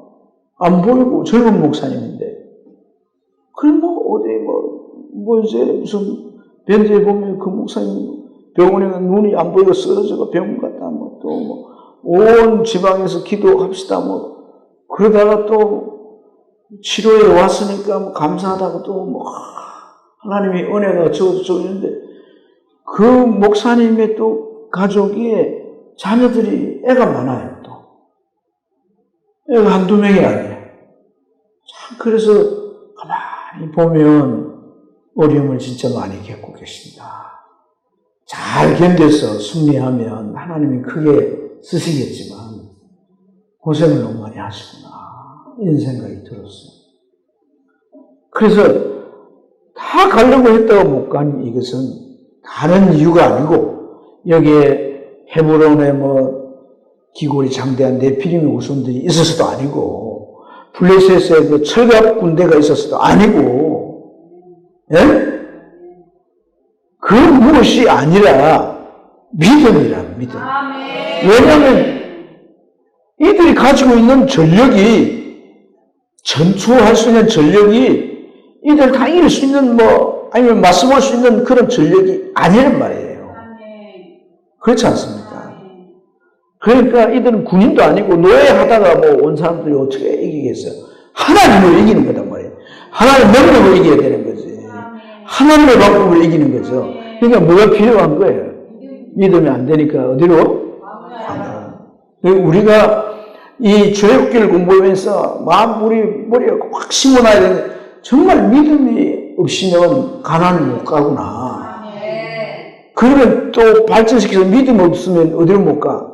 안 보이고 젊은 목사님인데, 그럼 이제 무슨 밴드에 보면 그 목사님 병원에 눈이 안 보이고 쓰러져가 병원 갔다 온 지방에서 기도합시다 그러다가 또 치료에 왔으니까 감사하다고 또 하나님이 은혜가 저어주고 있는데, 그 목사님의 또 가족에 자녀들이 애가 많아요. 또 애가 한두 명이 아니에요. 참 그래서 가만히 보면 어려움을 진짜 많이 겪고 계십니다. 잘 견뎌서 승리하면 하나님이 크게 쓰시겠지만 고생을 너무 많이 하시구나 이런 생각이 들었어요. 그래서 다 가려고 했다고 못 간 이것은 다른 이유가 아니고, 여기에 헤브론에 기골이 장대한 네피림의 후손들이 있어서도 아니고, 블레셋에 그 철갑 군대가 있어서도 아니고, 예? 그 무엇이 아니라 믿음이라, 믿음. 왜냐하면 이들이 가지고 있는 전력이, 전투할 수 있는 전력이 이들 다 이길 수 있는 아니면 맞서볼 수 있는 그런 전력이 아니란 말이에요. 그렇지 않습니까? 그러니까 이들은 군인도 아니고 노예하다가 온 사람들이 어떻게 이기겠어요? 하나님을 이기는 거단 말이에요. 하나님의 능력을 이겨야 되는 거지. 하나님의 방법을 이기는 거죠. 그러니까 뭐가 필요한 거예요? 믿으면 안 되니까 어디로? 우리가 이 출애굽기를 공부하면서 우리 머리가 확 심어놔야 되는데, 정말 믿음이 없이는 가나안을 못 가구나. 그러면 또 발전시켜서 믿음 없으면 어디로 못 가?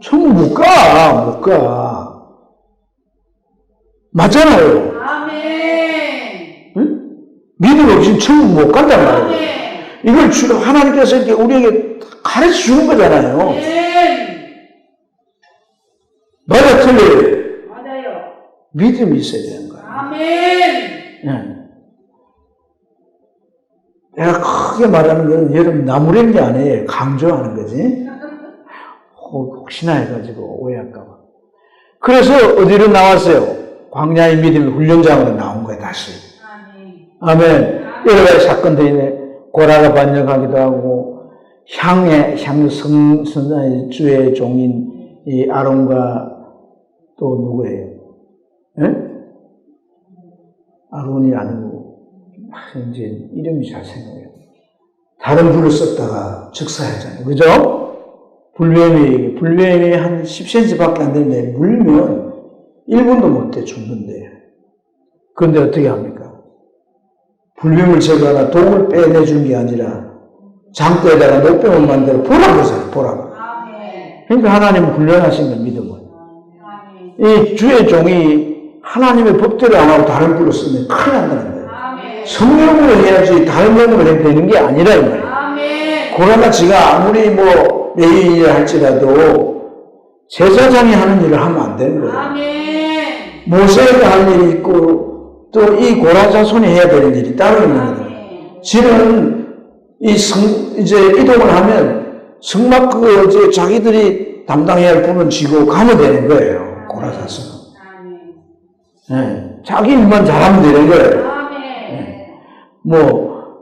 천국 못 가. 맞잖아요. 응? 믿음 없이는 천국 못 간단 말이에요. 이걸 하나님께서 이렇게 우리에게 가르쳐 주는 거잖아요. 맞아, 틀려요? 맞아요. 믿음이 있어야 되는 거예요. 네. 내가 크게 말하는 건 여러분 나무랜 게 아니에요. 강조하는 거지. 혹시나 해가지고 오해할까봐. 그래서 어디로 나왔어요? 광야의 믿음의 훈련장으로 나온 거예요, 다시. 아멘. 여러 가지 사건들이 있네. 고라가 반역하기도 하고, 선자의 주의 종인 이 아론과 또 누구예요? 예? 아론이 아니고, 이제 이름이 잘 생각해요. 다른 불을 썼다가 즉사했잖아요. 그죠? 불뱀이 한 10cm 밖에 안 되는데, 물면 1분도 못 돼, 죽는데. 그런데 어떻게 합니까? 불뱀을 제거하나 독을 빼내주는 게 아니라, 장대에다가 녹병을 만들어 보라고 해서 보라고. 그러니까 하나님은 훈련하신 건 믿음을. 이 주의 종이 하나님의 법대로 안 하고 다른 불로 쓰면 큰일 난다는 거예요. 성령으로 해야지 다른 명으로 해야 되는 게 아니라 이 말이에요. 그러나 지가 아무리 레위인이라 할지라도 제사장이 하는 일을 하면 안 되는 거예요. 모세가 할 일이 있고 또 이 고라 자손이 해야 되는 일이 따로 있는 거예요. 지는 이제 이동을 하면 성막 이제 자기들이 담당해야 할 부분 지고 가면 되는 거예요. 고라 자손은. 네. 자기 일만 잘하면 되는 거예요. 네.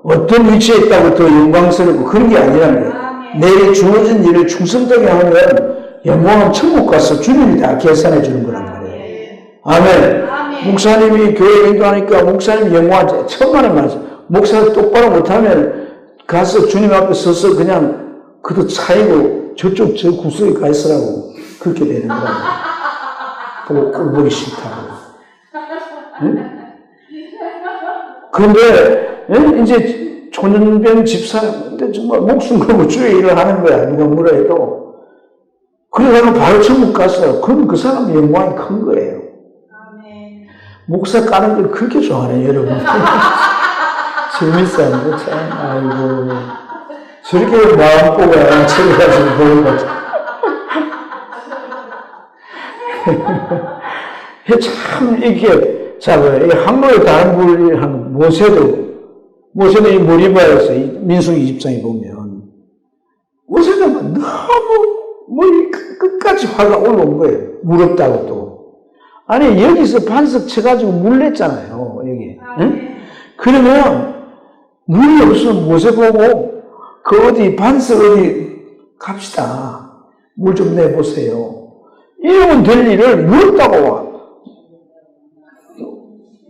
어떤 위치에 있다고 더 영광스럽고 그런 게 아니라는 거예요. 내게 주어진 일을 충성되게 하면 영광은 천국 가서 주님이 다 계산해 주는 거란 말이에요. 아멘. 목사님이 교회 인도하니까 목사님 영광 천만에 많아서 목사 똑바로 못하면 가서 주님 앞에 서서 그냥 그도 차이고 저쪽 저 구석에 가 있으라고 그렇게 되는 거라고. 보기 싫다고. 응? 그런데 이제 초년병 집사인데 정말 목숨 걸고 주의 일을 하는 거야. 누가 뭐라 해도. 그러다가 바로 천국 갔어요. 그럼 그 사람의 영광이 큰 거예요. 목사 까는 걸 그렇게 좋아하네, 여러분. 재밌어요. 참, 아이고. 저렇게 마음보가 저래가지고 보는 거죠. 참, 이렇게, 자, 이 항로에 다른 분한 모세는 이 모리바에서 민수기 20장에 보면, 모세가 너무, 끝까지 화가 올라온 거예요. 무럽다고 또. 아니, 여기서 반석 쳐가지고 물 냈잖아요, 여기. 응? 그러면, 물이 없으면 모세 보고, 반석 어디 갑시다. 물 좀 내보세요. 이러면 될 일을 무럽다고 와.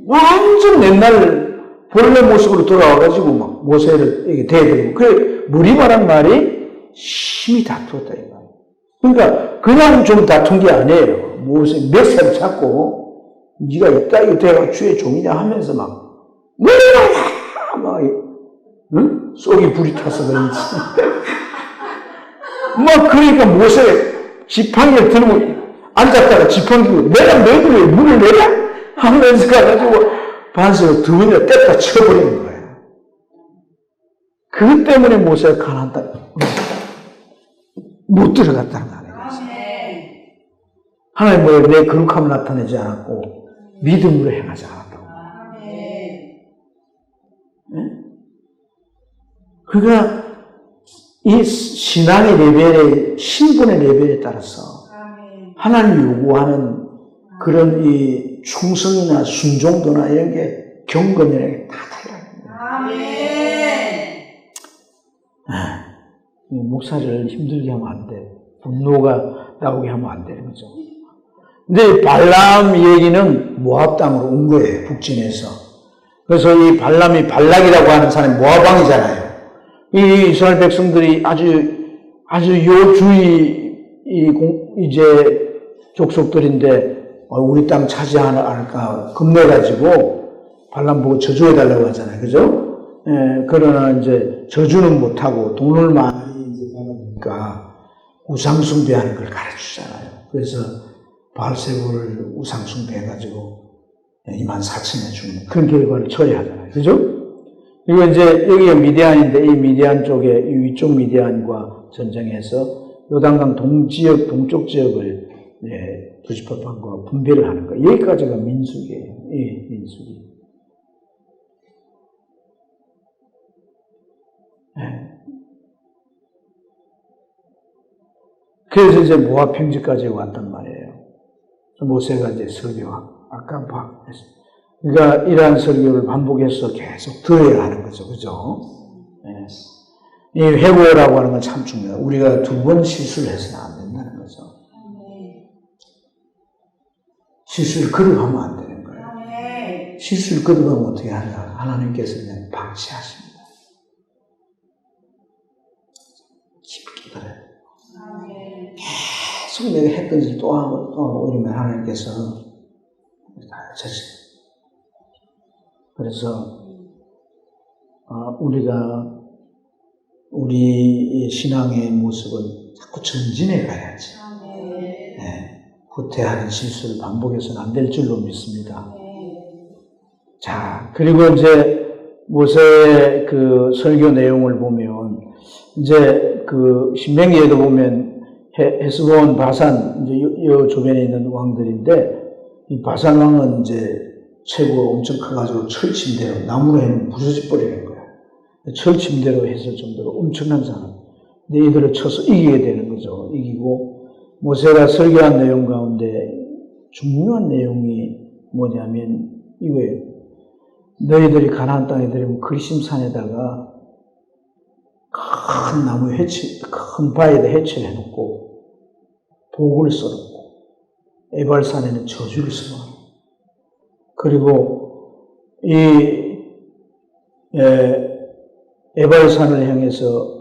완전 옛날 본래 모습으로 돌아와가지고 막 모세를 이렇게 대드리고. 그래, 무리바란 말이 심히 다투었다, 이 말이에요. 그러니까, 그냥 좀 다툰 게 아니에요. 모세 몇 살 찾고, 네가 있다, 이거 내가 주의 종이냐 하면서 뭐야! 응? 속이 불이 타서 그런지. 그러니까 모세 지팡이를 들고 앉았다가 지팡이로 내가 너희들이 물을 내냐? 하면서 가가지고 반석을 두 번이나 뗐다 쳐버리는 거예요. 그것 때문에 모세가 가나안 땅에 못 들어갔다는 거예요. 하나님 내 거룩함을 나타내지 않았고 믿음으로 행하지 않았다고. 그러니까 이 신앙의 레벨의 신분의 레벨에 따라서 하나님 요구하는 그런 이 충성이나 순종도나 이런 게 경건이라는 게 다 달라요. 목사를 힘들게 하면 안 돼. 분노가 나오게 하면 안 되는 거죠. 근데 발람 얘기는 모압 땅으로 온 거예요. 북진에서. 그래서 이 발람이 발락이라고 하는 사람이 모압왕이잖아요. 이 이스라엘 백성들이 아주 요주의 이제 족속들인데 우리 땅 차지하나 않을까 겁내가지고 발람 보고 저주해달라고 하잖아요. 그죠? 그러나 이제 저주는 못하고 돈을 많이 이제 받으니까 우상숭배하는 걸 가르치잖아요. 그래서 바알세불을 우상숭배해가지고 24,000명 죽는 그런 결과를 처리하잖아요. 그죠? 그리고 이제 여기가 미디안인데 이 미디안 쪽에 이 위쪽 미디안과 전쟁해서 요단강 동쪽 지역을 부시법한과 분배를 하는 거예요. 여기까지가 민수기예요. 민수기. 그래서 이제 모압 평지까지 왔단 말이에요. 모세가 이제 설교하고 아까 했습니다. 그러니까 이러한 설교를 반복해서 계속 들어야 하는 거죠. 그죠? 이 회고라고 하는 건 참 중요해요. 우리가 두 번 실수를 해서는 안 된다는 거죠. 실수를 거듭하면 안 되는 거예요. 실수를 거듭하면 어떻게 하냐? 하나님께서 그냥 방치하십니다. 깊이 기다려요. 계속 내가 했던 짓 또 하고 이러면 하나님께서 다 저지. 그래서 우리가 우리 신앙의 모습은 자꾸 전진해 가야지. 후퇴하는 실수를 반복해서는 안 될 줄로 믿습니다. 자, 그리고 이제 모세의 그 설교 내용을 보면 이제 그 신명기에도 보면 헤스본 바산 이제 요 주변에 있는 왕들인데 이 바산 왕은 이제 최고 엄청 커가지고 철침대로 나무로 해는 부서져 버리는 거야. 철침대로 했을 정도로 엄청난 사람. 근데 이들을 쳐서 이기게 되는 거죠. 이기고 모세가 설교한 내용 가운데 중요한 내용이 뭐냐면 이거예요. 너희들이 가나안 땅에 들으면 그리심산에다가 큰 나무 큰 바에다 해치를 해놓고 복을 써놓고 에발산에는 저주를 써놓고 그리고 이 에발산을 향해서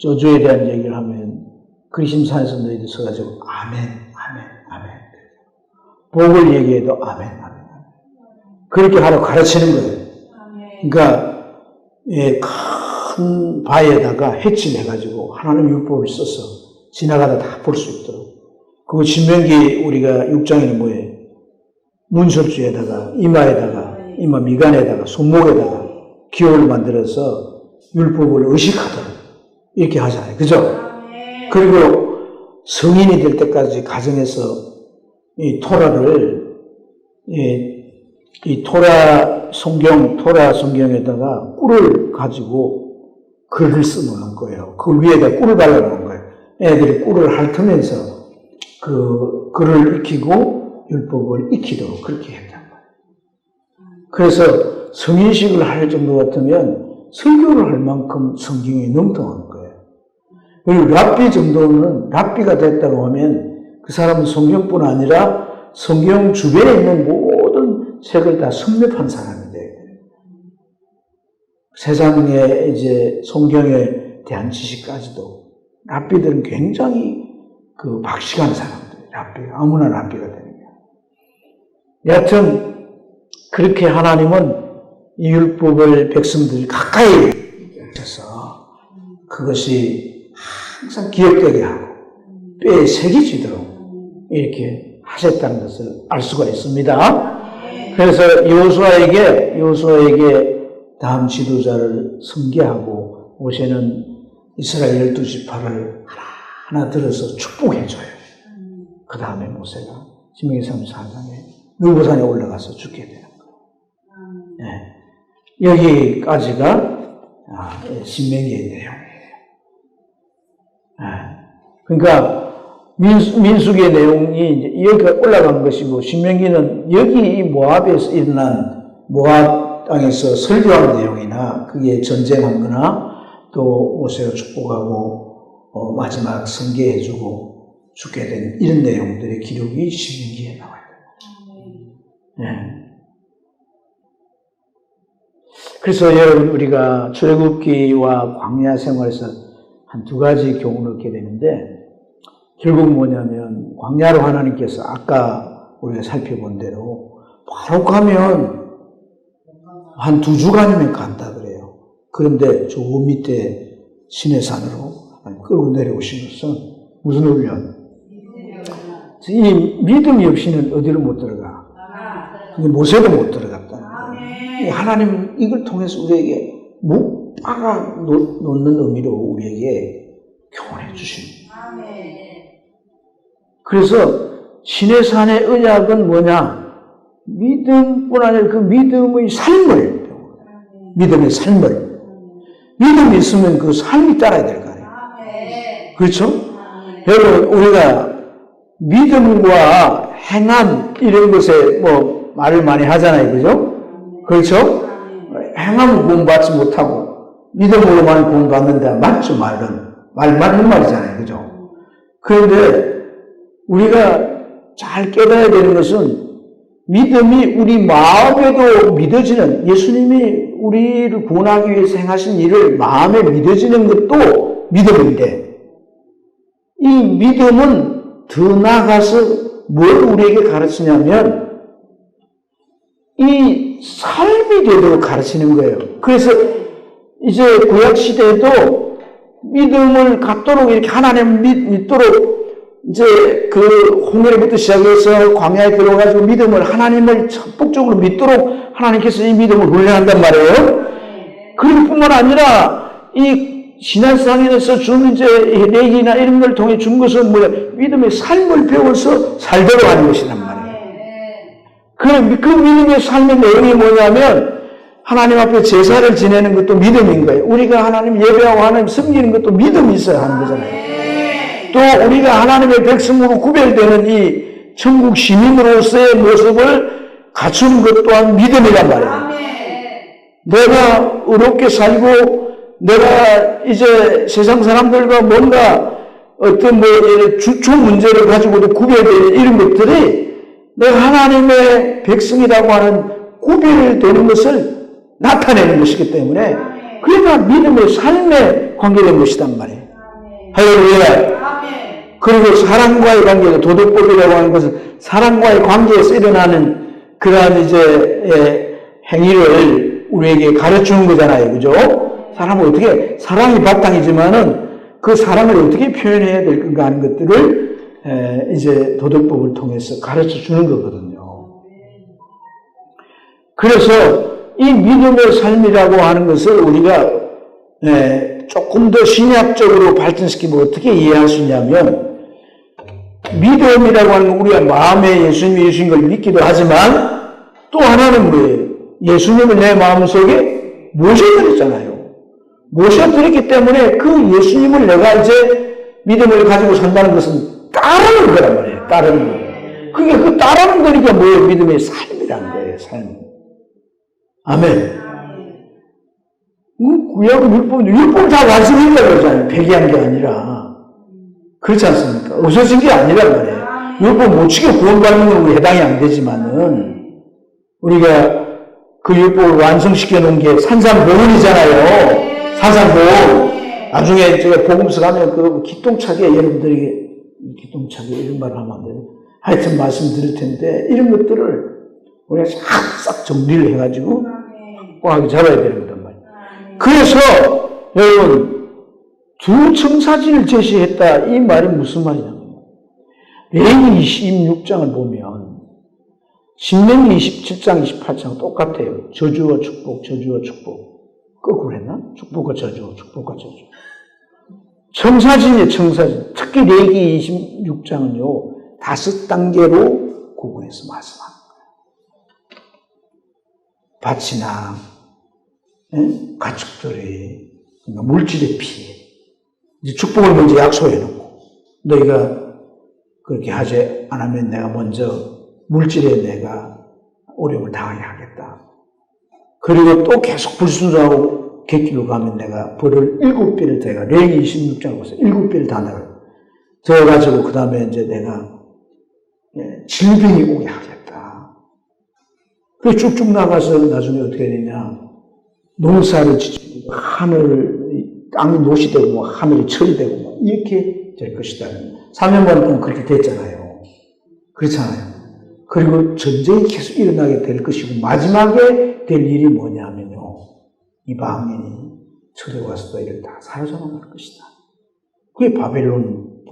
저주에 대한 얘기를 하면 그리심산에서 너희들 서가지고 아멘, 아멘, 아멘. 복을 얘기해도 아멘, 아멘, 아멘. 그렇게 하라고 가르치는 거예요. 그러니까 큰 바에다가 해치를 해가지고 하나님 율법을 써서 지나가다 다 볼 수 있도록. 그 신명기 우리가 6장에는 뭐예요? 문설주에다가 이마 미간에다가 손목에다가 기호를 만들어서 율법을 의식하도록 이렇게 하잖아요. 그죠? 그리고 성인이 될 때까지 가정에서 이 토라를, 이 토라 성경에다가 꿀을 가지고 글을 써놓는 거예요. 그 위에다 꿀을 발라놓은 거예요. 애들이 꿀을 핥으면서 그 글을 익히고 율법을 익히도록 그렇게 했단 말이에요. 그래서 성인식을 할 정도 같으면 설교를 할 만큼 성경이 능통한 거예요. 그리고 랍비 정도는 랍비가 됐다고 하면 그 사람은 성경뿐 아니라 성경 주변에 있는 모든 책을 다 섭렵한 사람이 돼요. 세상에 이제 성경에 대한 지식까지도 랍비들은 굉장히 그 박식한 사람들, 랍비가 아무나 랍비가 되는 거예요. 여하튼 그렇게 하나님은 이 율법을 백성들이 가까이 하셔서 그것이 항상 기억되게 하고 뼈에 새겨지도록 이렇게 하셨다는 것을 알 수가 있습니다. 그래서 여호수아에게 다음 지도자를 선계하고 모세는 이스라엘 12지파를 하나하나 들어서 축복해줘요. 그 다음에 모세가 신명기 34장에 느보산에 올라가서 죽게 되는 거예요. 네. 여기까지가 신명기의 내용이에요. 그러니까 민수기의 내용이 이제 여기가 올라간 것이고 신명기는 여기 이 모압에서 일어난 모압 땅에서 설교한 내용이나 그게 전쟁한 거나 또 모세가 축복하고 마지막 선계해주고 죽게 된 이런 내용들의 기록이 신명기에 나와요. 네. 그래서 여러분 우리가 출애굽기와 광야 생활에서 한 두 가지 교훈을 얻게 되는데 결국 뭐냐면 광야로 하나님께서 아까 우리가 살펴본 대로 바로 가면 한 2주간이면 간다 그래요. 그런데 저 밑에 시내산으로 끌고 내려오신 것은 무슨 훈련? 이 믿음이 없이는 어디로 못 들어가? 모세도 못 들어갔다는 거예요. 하나님은 이걸 통해서 우리에게 묵박아 놓는 의미로 우리에게 교훈해 주십니다. 그래서 시내산의 언약은 뭐냐? 믿음뿐 아니라 그 믿음의 삶을, 믿음의 삶을. 믿음이 있으면 그 삶이 따라야 될 거 아니에요. 그렇죠? 여러분, 우리가 믿음과 행함, 이런 것에 뭐 말을 많이 하잖아요. 그죠? 그렇죠? 행함은 구원받지 못하고, 믿음으로만 구원받는다. 맞죠, 말은. 말 맞는 말이잖아요. 그죠? 그런데 우리가 잘 깨달아야 되는 것은 믿음이 우리 마음에도 믿어지는, 예수님이 우리를 구원하기 위해서 행하신 일을 마음에 믿어지는 것도 믿음인데, 이 믿음은 더 나아가서 뭘 우리에게 가르치냐면 이 삶이 되도록 가르치는 거예요. 그래서 이제 구약시대에도 믿음을 갖도록 이렇게 하나님 믿도록 이제 그 홍해부터 시작해서 광야에 들어가지고 믿음을, 하나님을 적극적으로 믿도록 하나님께서 이 믿음을 훈련한단 말이에요. 그럴 뿐만 아니라 이 신앙상에서 준 이제 레기나 이런 걸 통해 준 것은 뭐야? 믿음의 삶을 배워서 살도록 하는 것이란 말이에요. 그 믿음의 삶의 내용이 뭐냐면 하나님 앞에 제사를 지내는 것도 믿음인 거예요. 우리가 하나님 예배하고 하나님 섬기는 것도 믿음이 있어야 하는 거잖아요. 또 우리가 하나님의 백성으로 구별되는 이 천국 시민으로서의 모습을 갖추는 것 또한 믿음이란 말이에요. 내가 의롭게 살고 내가 이제 세상 사람들과 뭔가 어떤 뭐 주초 문제를 가지고도 구별되는 이런 것들이 내가 하나님의 백성이라고 하는 구별되는 것을 나타내는 것이기 때문에 그러나 믿음의 삶에 관계된 것이란 말이에요. 할렐루야. 그리고 사랑과의 관계가 도덕법이라고 하는 것은 사랑과의 관계에서 일어나는 그러한 이제 행위를 우리에게 가르치는 거잖아요. 그죠? 사람은 어떻게, 사랑이 바탕이지만은 그 사랑을 어떻게 표현해야 될 건가 하는 것들을 이제 도덕법을 통해서 가르쳐 주는 거거든요. 그래서 이 믿음의 삶이라고 하는 것을 우리가 조금 더 신약적으로 발전시키면 어떻게 이해할 수 있냐면 믿음이라고 하는 건 우리가 마음에 예수님이 주신 걸 믿기도 하지만 또 하나는 뭐예요? 예수님을 내 마음속에 모셔드렸잖아요. 모셔드렸기 때문에 그 예수님을 내가 이제 믿음을 가지고 산다는 것은 따르는 거란 말이에요. 따르는 거. 그게 그 따르는 거니까 뭐예요? 믿음의 삶이란 거예요. 삶. 아멘. 구약 율법 다 완성했다고 그러잖아요. 폐기한 게 아니라. 그렇지 않습니까? 없어진 게 아니란 말이에요. 율법 못 지켜 구원받는 건 우리 해당이 안 되지만은 우리가 그 율법을 완성시켜 놓은 게 산산보훈이잖아요. 산산보훈. 나중에 제가 복음서 가면 그 기똥차게 여러분들에게 기똥차게 이런 말을 하면 안 돼요. 하여튼 말씀드릴 텐데 이런 것들을 우리가 싹 정리를 해가지고 꽉 잡아야 되는 거단 말이에요. 그래서 여러분 두 청사진을 제시했다. 이 말이 무슨 말이냐면 레위기 26장을 보면 신명기 27장 28장 똑같아요. 저주와 축복, 저주와 축복. 거꾸로 했나? 축복과 저주, 축복과 저주. 청사진이에요. 청사진. 특히 레위기 26장은요 5단계로 구분해서 말씀합니다. 밭이나 가축들의 물질의 피해. 이제 축복을 먼저 약속해 놓고 너희가 그렇게 하지 않으면 내가 먼저 물질에 내가 어려움을 당하게 하겠다. 그리고 또 계속 불순종하고 객길로 가면 내가 벌을 7배를 내가 레위기 26장을 보세요. 7배를 다 내가 더해가지고 그 다음에 이제 내가 질병이 오게 하겠다. 그래서 쭉쭉 나가서 나중에 어떻게 되냐. 농사를 짓고 땅이 노시 되고 하늘이 철이 되고 이렇게 될 것이다. 3년간 동안 그렇게 됐잖아요. 그렇잖아요. 그리고 전쟁이 계속 일어나게 될 것이고 마지막에 될 일이 뭐냐면요. 이방인이 쳐들어와서 너희를 다 사로잡아갈 것이다. 그게 바벨론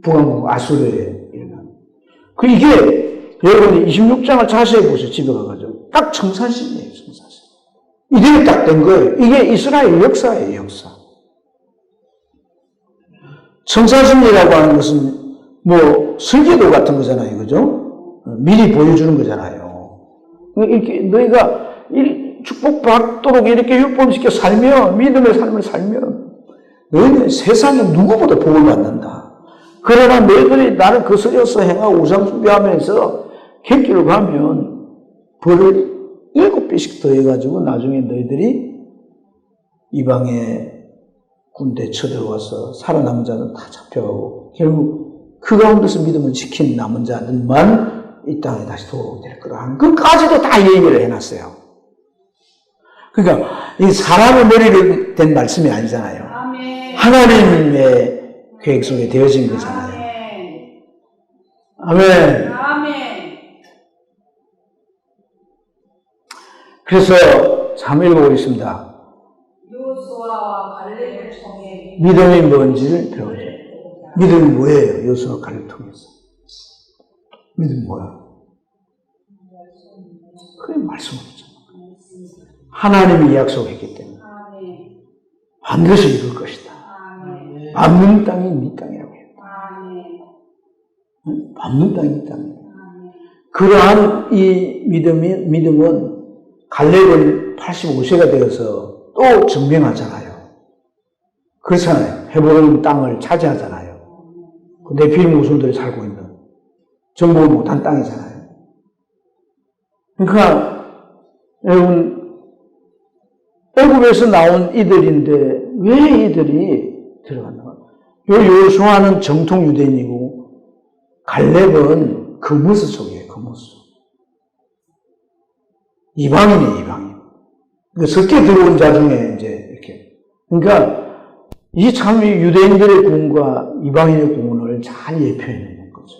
북왕국 아수르에 일어난. 그 이게 여러분이 26장을 자세히 보세요. 집에 가가지고 딱 청사진이에요. 청사진. 이대로 딱 된 거예요. 이게 이스라엘 역사예요. 역사. 청사진이라고 하는 것은 뭐 설계도 같은 거잖아요. 그죠? 미리 보여주는 거잖아요. 이렇게 너희가 축복받도록 이렇게 율법지켜 살면 믿음의 삶을 살면 너희는 세상에 누구보다 복을 받는다. 그러나 너희들이 나를 거스려서 행하고 우상 숭배하면서 객길로 가면 벌을 7배씩 더해가지고 나중에 너희들이 이방의 군대 쳐들어와서 살아남은 자는 다 잡혀가고 결국 그 가운데서 믿음을 지킨 남은 자들만 이 땅에 다시 돌아오게 될 거라 하는 그까지도 다 얘기를 해놨어요. 그러니까 이 사람의 머리로 된 말씀이 아니잖아요. 아멘. 하나님의 계획 속에 되어진 거잖아요. 아멘. 아멘. 그래서 참 읽어보겠습니다. 요수아와 갈렙을 통해 믿음이 뭔지를 배우죠. 믿음이 뭐예요? 요수아와 갈렙을 통해서. 믿음이 뭐야? 그게 말씀이죠. 하나님이 약속했기 때문에 반드시 이룰 것이다. 밟는 땅이 네 땅이라고 해요. 밟는 땅이 네 땅이에요. 그러한 이 믿음은 갈렙은 85세가 되어서 또 증명하잖아요. 그렇잖아요. 헤브론 땅을 차지하잖아요. 그 네피림 후손들이 살고 있는 정복을 못한 땅이잖아요. 그러니까 여러분 애굽에서 나온 이들인데 왜 이들이 들어갔나? 요 요수아는 정통 유대인이고 갈렙은 거무스 쪽이에요. 거무스. 이방인이에요. 이방인. 섞여 들어온 자 중에 이제 이렇게. 그러니까 이 참 유대인들의 구원과 이방인의 구원을 잘 예표해 놓는 거죠.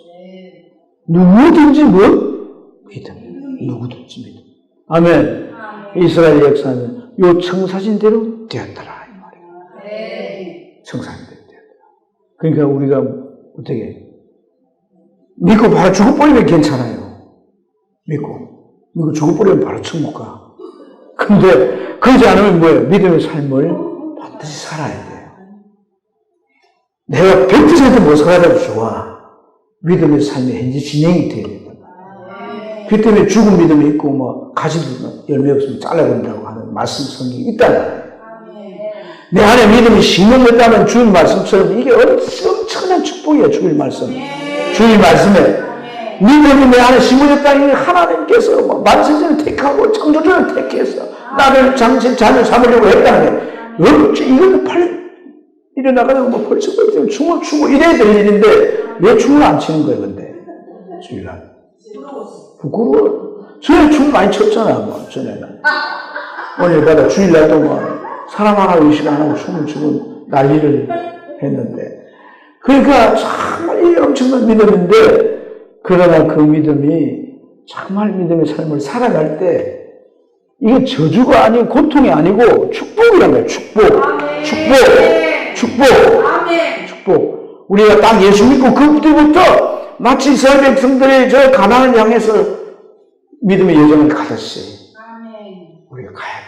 누구든지 믿음. 누구든지 믿음. 아멘. 이스라엘 역사는 요 청사진대로 되었더라 이 말이에요. 청사진대로 되었더라. 그러니까 우리가 어떻게 믿고 바로 죽어버리면 괜찮아요. 믿고 죽어버리면 바로 천국 가. 근데 그러지 않으면 뭐예요? 믿음의 삶을 반드시 살아야 돼요. 내가 100% 못 살아도 좋아. 믿음의 삶이 현재 진행이 돼야 된다. 그 때문에 죽은 믿음이 있고, 뭐, 가지도 열매 없으면 잘라버린다고 하는 말씀 성경이 있다는 내 안에 믿음이 심어졌다는 주일 말씀처럼 이게 엄청난 축복이야, 주일 말씀. 주일 말씀에. 믿음이 내 안에 심어졌다는 게 하나님께서 뭐 만세전을 택하고 창조전을 택해서 나를 자녀 삼으려고 했다는 게, 이거는 빨리 일어나가지고 뭐 벌써 춤을 추고 이래야 될 일인데, 왜 춤을 안 추는 거야, 근데? 주일날. 부끄러워. 전에 춤 많이 췄잖아, 뭐, 전에는. 오늘 가다 주일날도 뭐, 사람 하나 의식 안 하고 춤을 추고 난리를 했는데. 그러니까 정말 이 엄청난 믿음인데, 그러나 그 믿음이 정말 믿음의 삶을 살아갈 때, 이게 저주가 아니고 고통이 아니고 축복이란 거예요, 축복. 축복. 우리가 딱 예수 믿고 그때부터 마치 이스라엘 백성들이 저 가나안을 향해서 믿음의 여정을 가졌어요. 우리가 가야